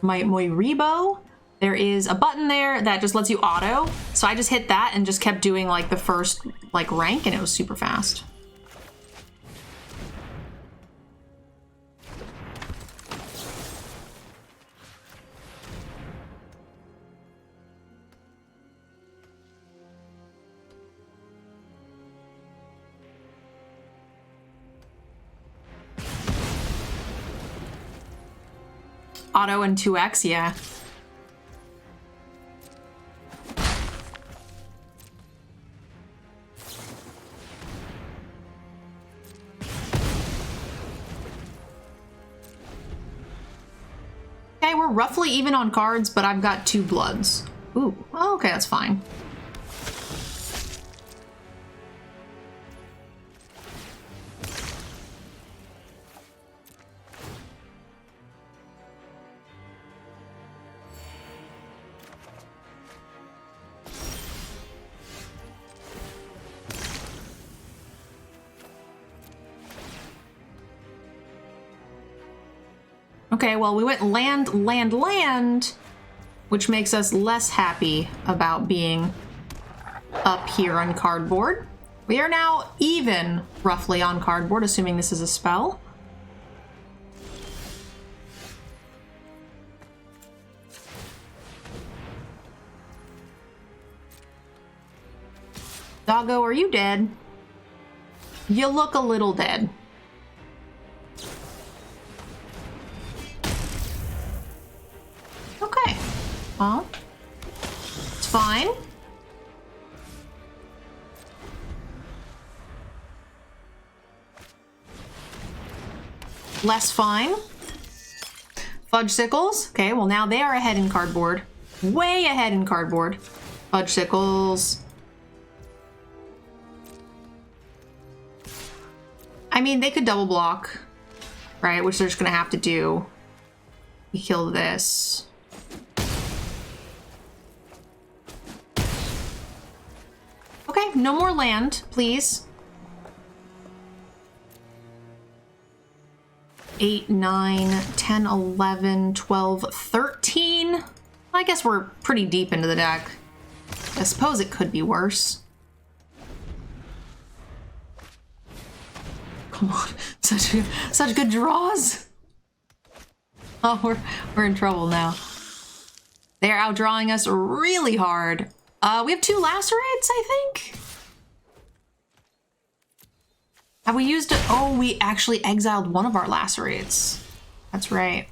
Rebo, there is a button there that just lets you auto. So I just hit that and just kept doing like the first like rank, and it was super fast. Auto and 2x, yeah. Okay, we're roughly even on cards, but I've got 2 bloods. Ooh, oh, okay, that's fine. Okay, well, we went land, land, land, which makes us less happy about being up here on cardboard. We are now even, roughly, on cardboard, assuming this is a spell. Doggo, are you dead? You look a little dead. Okay. Well, it's fine. Less fine. Fudgesicles. Okay, well now they are ahead in cardboard. Way ahead in cardboard. Fudgesicles. I mean, they could double block, right? Which they're just gonna have to do. We kill this. Okay, no more land, please. 8, 9, 10, 11, 12, 13. I guess we're pretty deep into the deck. I suppose it could be worse. Come on, such good draws. Oh, we're in trouble now. They're outdrawing us really hard. We have 2 lacerates, I think. Have we used it? Oh, we actually exiled one of our lacerates. That's right.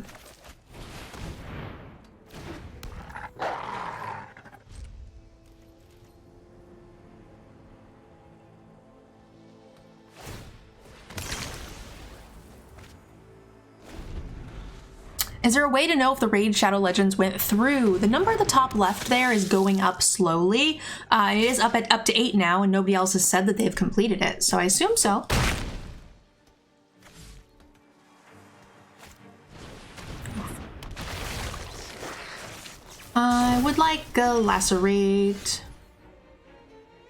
Is there a way to know if the Raid Shadow Legends went through? The number at the top left there is going up slowly. It is up to 8 now, and nobody else has said that they've completed it, so I assume so. I would like a lacerate.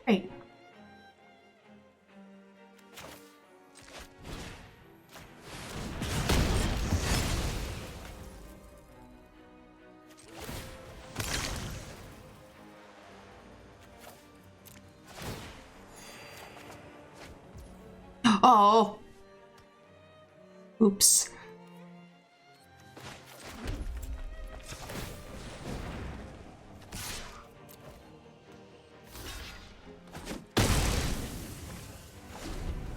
Great. Oh. Oops.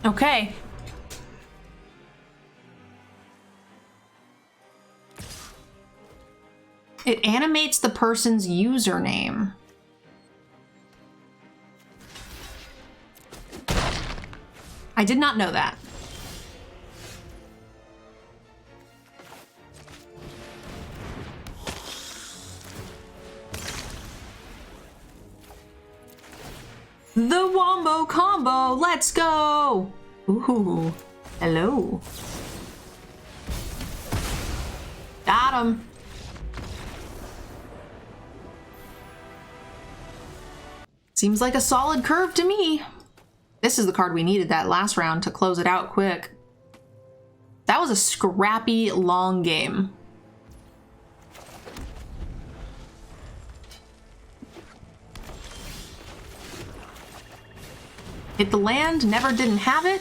Okay. It animates the person's username. I did not know that. The Wombo Combo, let's go! Ooh, hello. Got him. Seems like a solid curve to me. This is the card we needed that last round to close it out quick. That was a scrappy, long game. Hit the land, never didn't have it.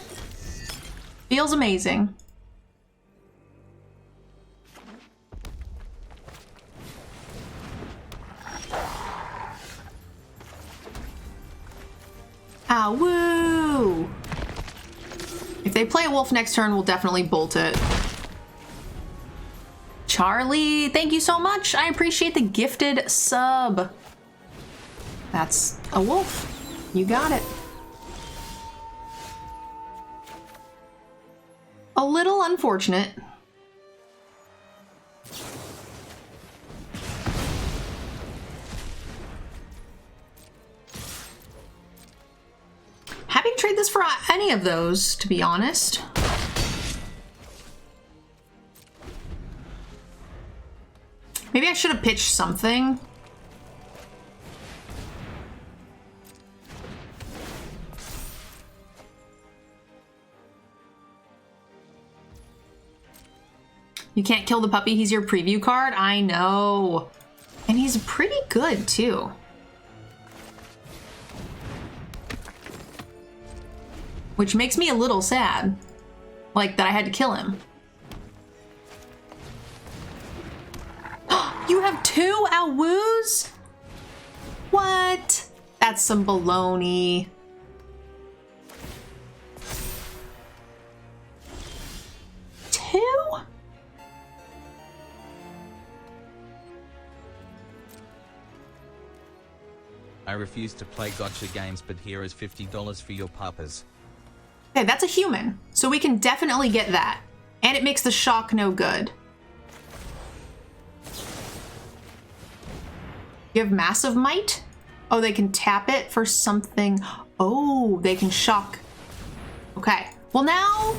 Feels amazing. Ah, woo! If they play a wolf next turn, we'll definitely bolt it. Charlie, thank you so much. I appreciate the gifted sub. That's a wolf. You got it. A little unfortunate. Happy to trade this for any of those, to be honest. Maybe I should have pitched something. You can't kill the puppy, he's your preview card? I know. And he's pretty good, too. Which makes me a little sad. Like, that I had to kill him. You have 2 Awoos? What? That's some baloney. I refuse to play gotcha games, but here is $50 for your papas. Okay, that's a human, so we can definitely get that. And it makes the shock no good. You have massive might? Oh, they can tap it for something. Oh, they can shock. Okay, well now,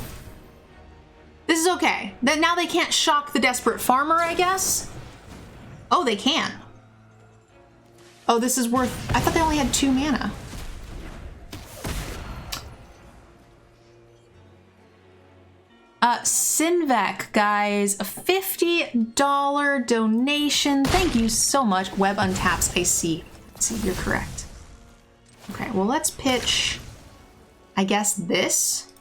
this is okay. Then now they can't shock the desperate farmer, I guess? Oh, they can. Oh, this is worth, I thought they only had 2 mana. Sinvec, guys, a $50 donation. Thank you so much. Web untaps, I see. You're correct. Okay, well, let's pitch, I guess, this.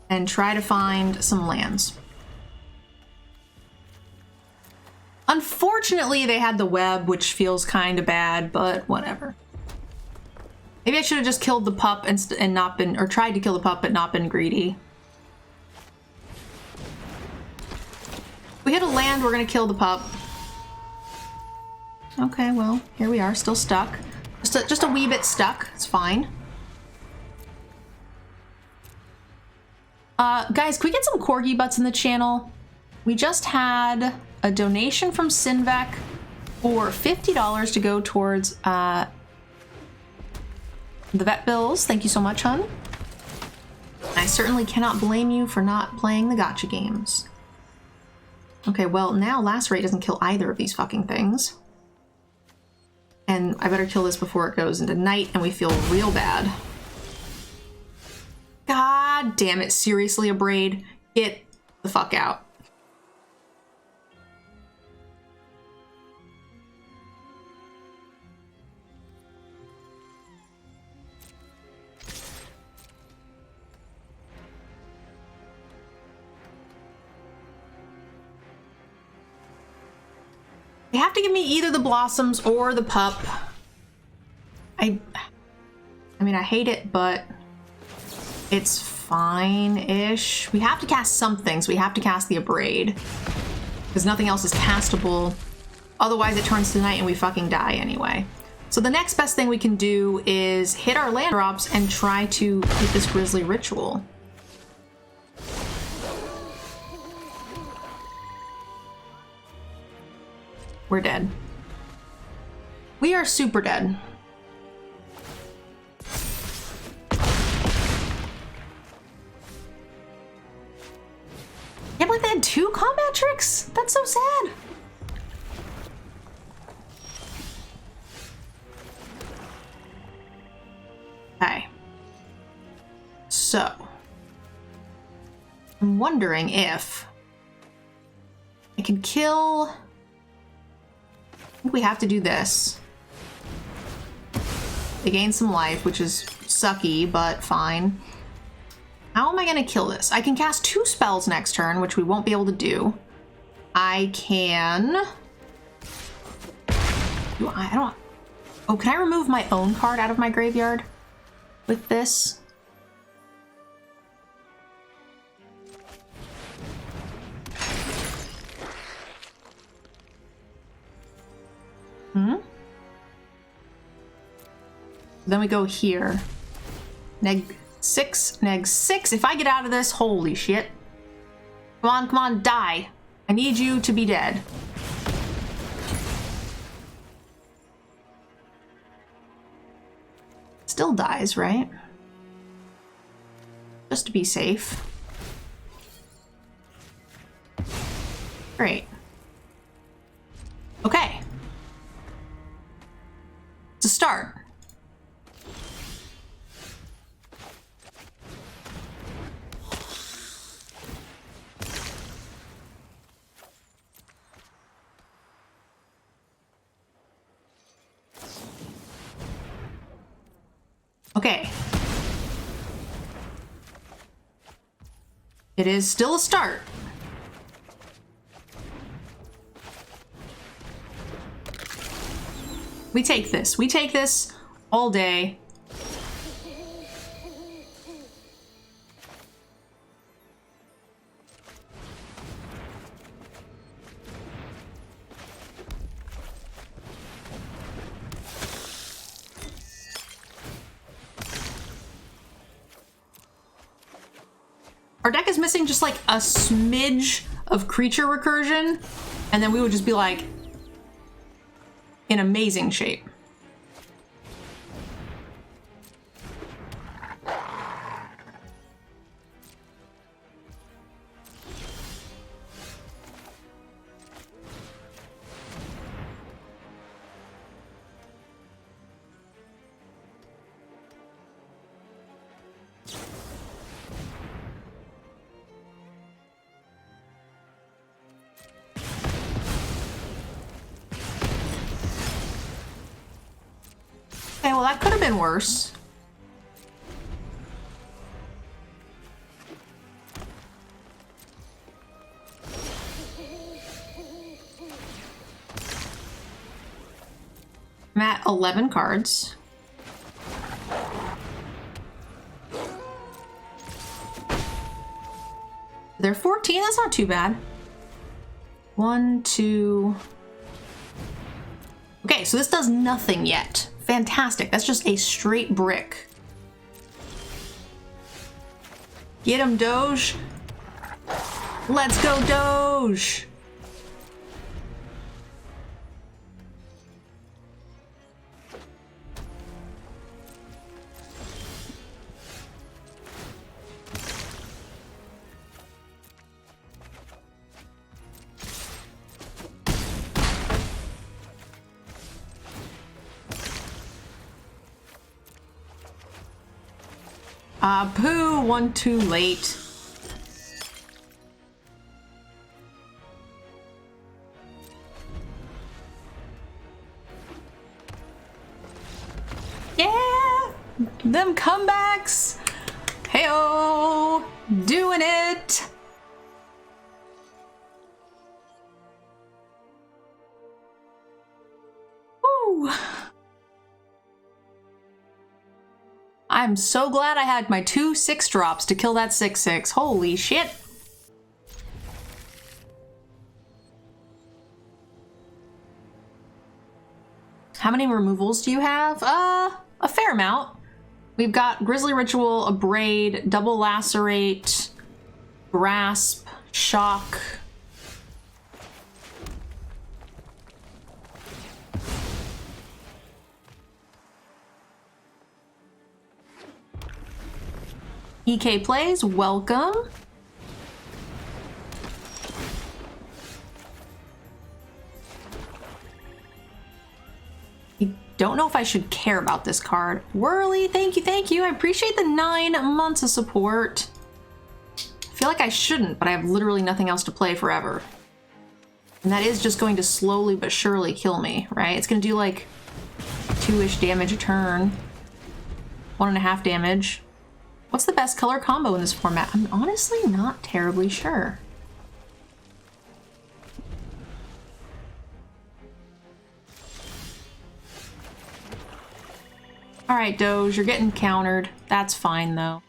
And try to find some lands. Unfortunately, they had the web, which feels kind of bad, but whatever. Maybe I should have just killed the pup and not been, or tried to kill the pup, but not been greedy. We hit a land, we're gonna kill the pup. Okay, well, here we are, still stuck. Just a wee bit stuck, it's fine. Guys, can we get some corgi butts in the channel? We just had a donation from Sinvec for $50 to go towards the vet bills. Thank you so much, hun. I certainly cannot blame you for not playing the gotcha games. Okay, well, now Lacerate doesn't kill either of these fucking things. And I better kill this before it goes into night and we feel real bad. God damn it, seriously, a braid. Get the fuck out. You have to give me either the blossoms or the pup. I mean, I hate it, but it's fine-ish. We have to cast something, so we have to cast the Abrade. Because nothing else is castable. Otherwise, it turns to night and we fucking die anyway. So the next best thing we can do is hit our land drops and try to hit this Grisly Ritual. We're dead. We are super dead. Can't believe they had 2 combat tricks? That's so sad. Okay. So. I'm wondering if I can kill... I think we have to do this. They gain some life, which is sucky, but fine. How am I gonna kill this? I can cast 2 spells next turn, which we won't be able to do. I can... I don't... Oh, can I remove my own card out of my graveyard with this? Hmm? Then we go here. Neg 6, neg 6. If I get out of this, holy shit. Come on, die. I need you to be dead. Still dies, right? Just to be safe. Great. Okay. To start. Okay. It is still a start. We take this. We take this all day. Our deck is missing just like a smidge of creature recursion, and then we would just be like in amazing shape. Okay, well that could have been worse. I'm at 11 cards. They're 14, that's not too bad. 1, 2... Okay, so this does nothing yet. Fantastic, that's just a straight brick. Get him, Doge. Let's go, Doge. Poo, one too late. Yeah! Them comebacks! Heyo! Doing it! Woo! I'm so glad I had my 2 6-drops to kill that 6/6. Holy shit! How many removals do you have? A fair amount. We've got Grizzly Ritual, Abrade, Double Lacerate, Grasp, Shock. EK Plays, welcome. I don't know if I should care about this card. Whirly, thank you. I appreciate the 9 months of support. I feel like I shouldn't, but I have literally nothing else to play forever. And that is just going to slowly but surely kill me, right? It's gonna do like 2-ish damage a turn. 1.5 damage. What's the best color combo in this format? I'm honestly not terribly sure. All right, Doge, you're getting countered. That's fine, though.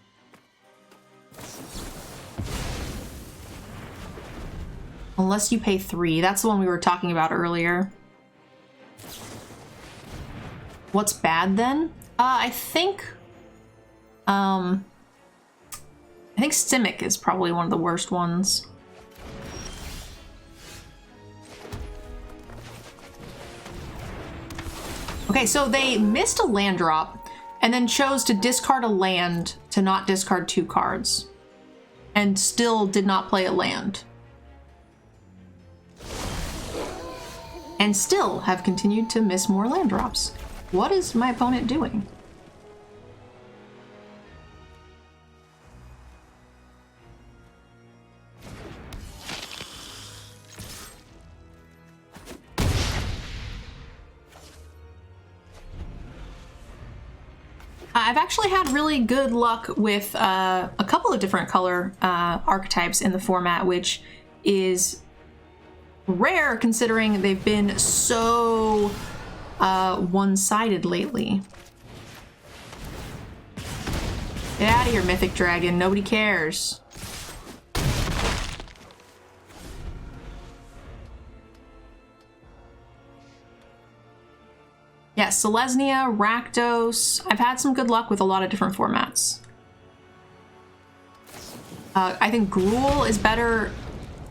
Unless you pay 3. That's the one we were talking about earlier. What's bad then? I think Simic is probably one of the worst ones. Okay, so they missed a land drop and then chose to discard a land to not discard 2 cards. And still did not play a land. And still have continued to miss more land drops. What is my opponent doing? I've actually had really good luck with a couple of different color archetypes in the format, which is rare considering they've been so one-sided lately. Get out of here, Mythic Dragon. Nobody cares. Yeah, Selesnya, Rakdos. I've had some good luck with a lot of different formats. I think Gruul is better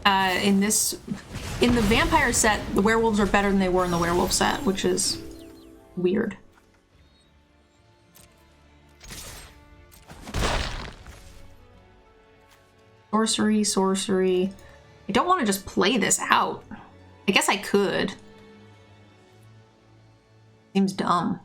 in the vampire set. The werewolves are better than they were in the werewolf set, which is weird. Sorcery, sorcery. I don't want to just play this out. I guess I could. Seems dumb.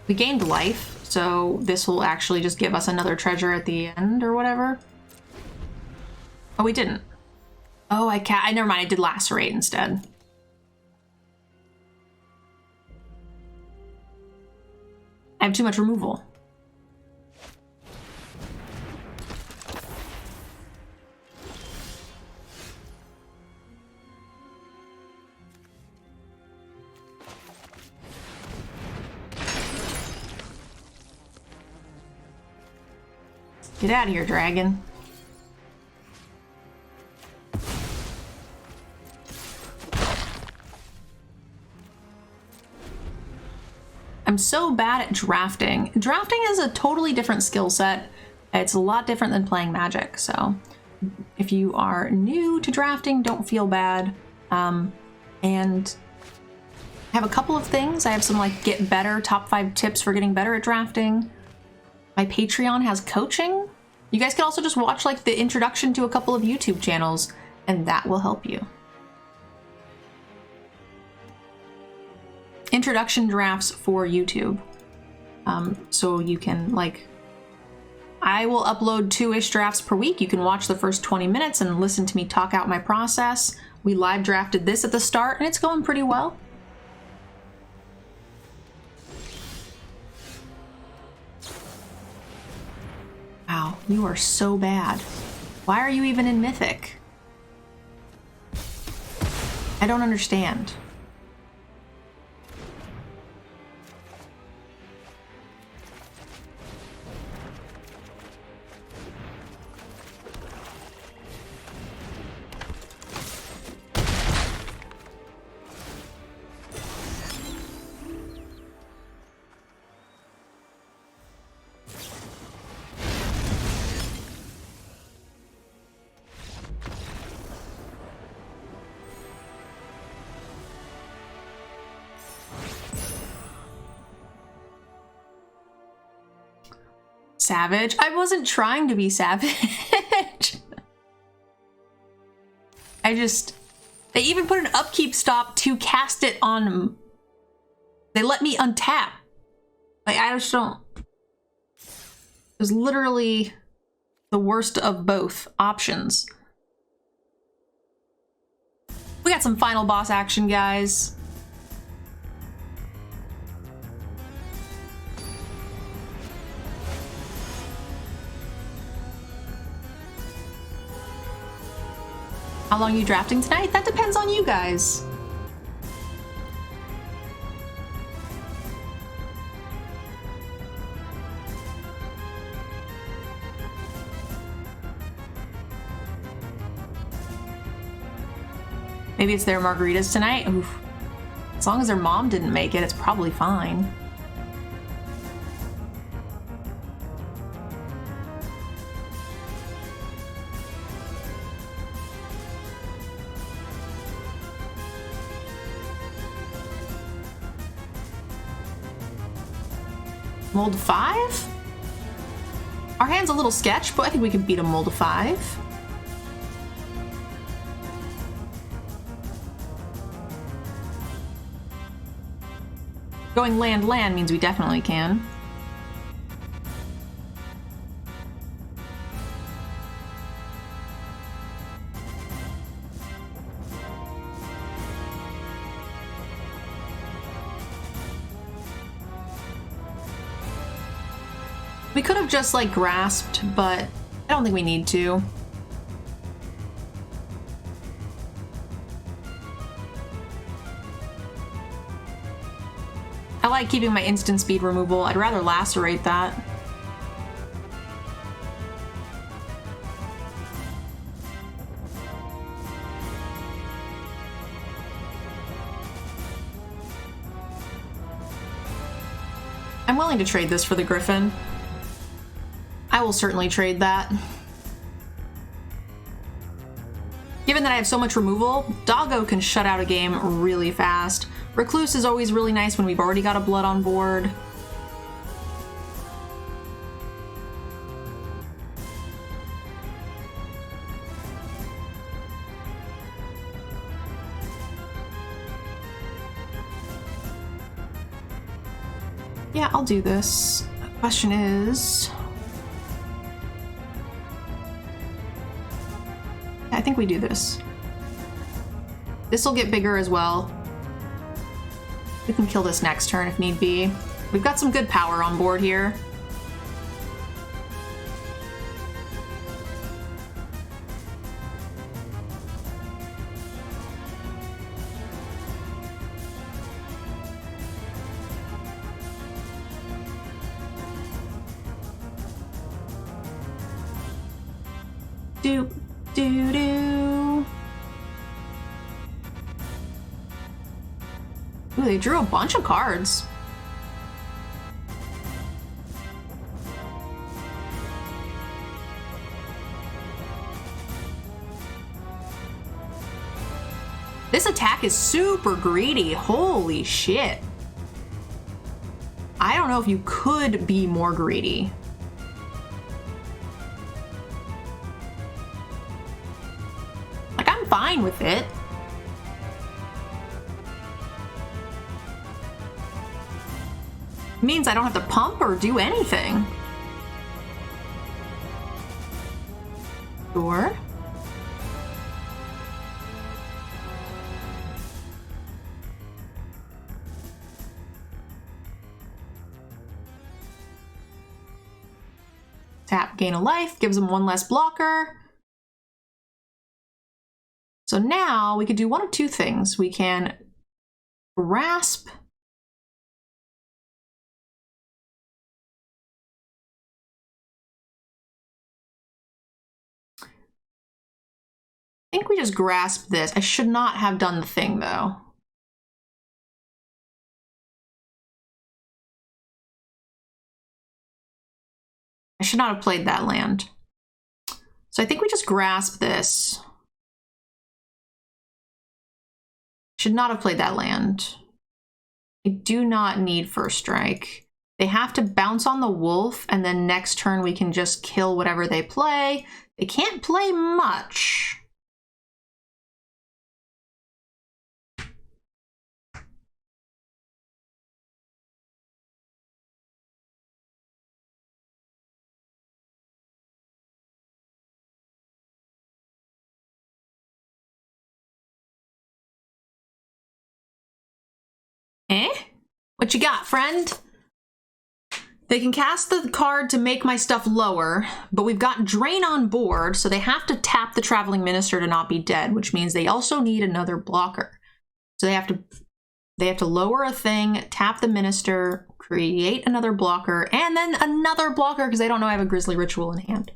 We gained life, so this will actually just give us another treasure at the end or whatever. Oh, we didn't. Oh, never mind, I did lacerate instead. I have too much removal. Get out of here, dragon. I'm so bad at drafting. Drafting is a totally different skill set. It's a lot different than playing Magic, so if you are new to drafting, don't feel bad. And I have a couple of things. I have some like get better, top 5 tips for getting better at drafting. My Patreon has coaching. You guys can also just watch like the introduction to a couple of YouTube channels, and that will help you. Introduction drafts for YouTube. So you can like, I will upload 2-ish drafts per week. You can watch the first 20 minutes and listen to me talk out my process. We live drafted this at the start and it's going pretty well. Wow, you are so bad. Why are you even in Mythic? I don't understand. Savage? I wasn't trying to be savage. They even put an upkeep stop to cast it on. They let me untap. Like, I just don't. It was literally the worst of both options. We got some final boss action, guys. How long are you drafting tonight? That depends on you guys. Maybe it's their margaritas tonight? Oof. As long as their mom didn't make it, it's probably fine. Mold 5? Our hand's a little sketch, but I think we can beat a mold of 5. Going land means we definitely can. We could have just like grasped, but I don't think we need to. I like keeping my instant speed removal. I'd rather lacerate that. I'm willing to trade this for the Griffin. I will certainly trade that. Given that I have so much removal, Doggo can shut out a game really fast. Recluse is always really nice when we've already got a blood on board. Yeah, I'll do this. The question is... I think we do this. This will get bigger as well. We can kill this next turn if need be. We've got some good power on board here. Doop, doo doo. Ooh, they drew a bunch of cards. This attack is super greedy. Holy shit. I don't know if you could be more greedy. Like, I'm fine with it. Means I don't have to pump or do anything. Sure. Tap, gain a life, gives him one less blocker. So now we could do one of two things. We can grasp. I think we just grasp this. I should not have done the thing though. I should not have played that land. So I think we just grasp this. Should not have played that land. I do not need first strike. They have to bounce on the wolf, and then next turn we can just kill whatever they play. They can't play much. Eh? What you got, friend? They can cast the card to make my stuff lower, but we've got Drain on board, so they have to tap the Traveling Minister to not be dead, which means they also need another blocker. So they have to lower a thing, tap the Minister, create another blocker, and then another blocker because they don't know I have a Grisly Ritual in hand.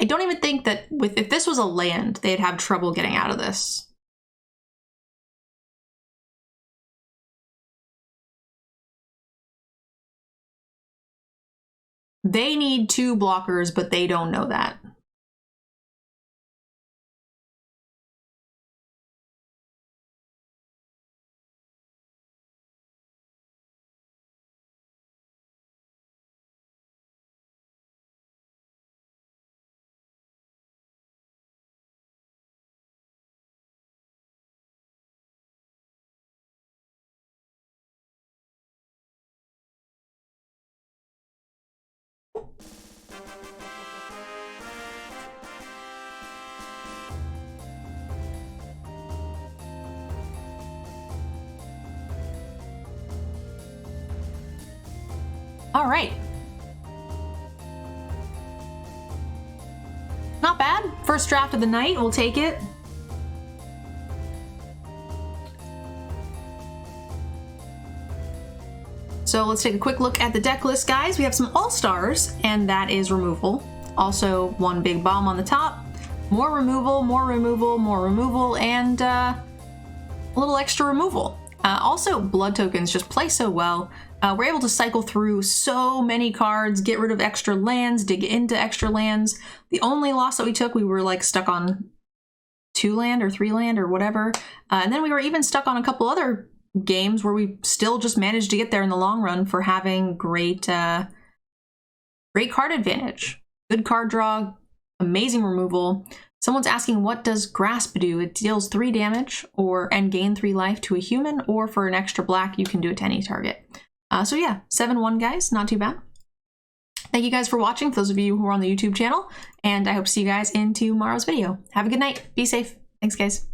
I don't even think that if this was a land, they'd have trouble getting out of this. They need 2 blockers, but they don't know that. All right. Not bad. First draft of the night, we'll take it. So let's take a quick look at the deck list, guys. We have some all-stars, and that is removal. Also, 1 big bomb on the top. More removal, more removal, more removal, and a little extra removal. Also, blood tokens just play so well. We're able to cycle through so many cards, get rid of extra lands, dig into extra lands. The only loss that we took, we were like stuck on 2 land or 3 land or whatever. And then we were even stuck on a couple other games where we still just managed to get there in the long run for having great great card advantage. Good card draw, amazing removal. Someone's asking, what does Grasp do? It deals 3 damage and gain 3 life to a human, or for an extra black, you can do it to any target. So yeah, 7-1, guys, not too bad. Thank you guys for watching, for those of you who are on the YouTube channel, and I hope to see you guys in tomorrow's video. Have a good night. Be safe. Thanks, guys.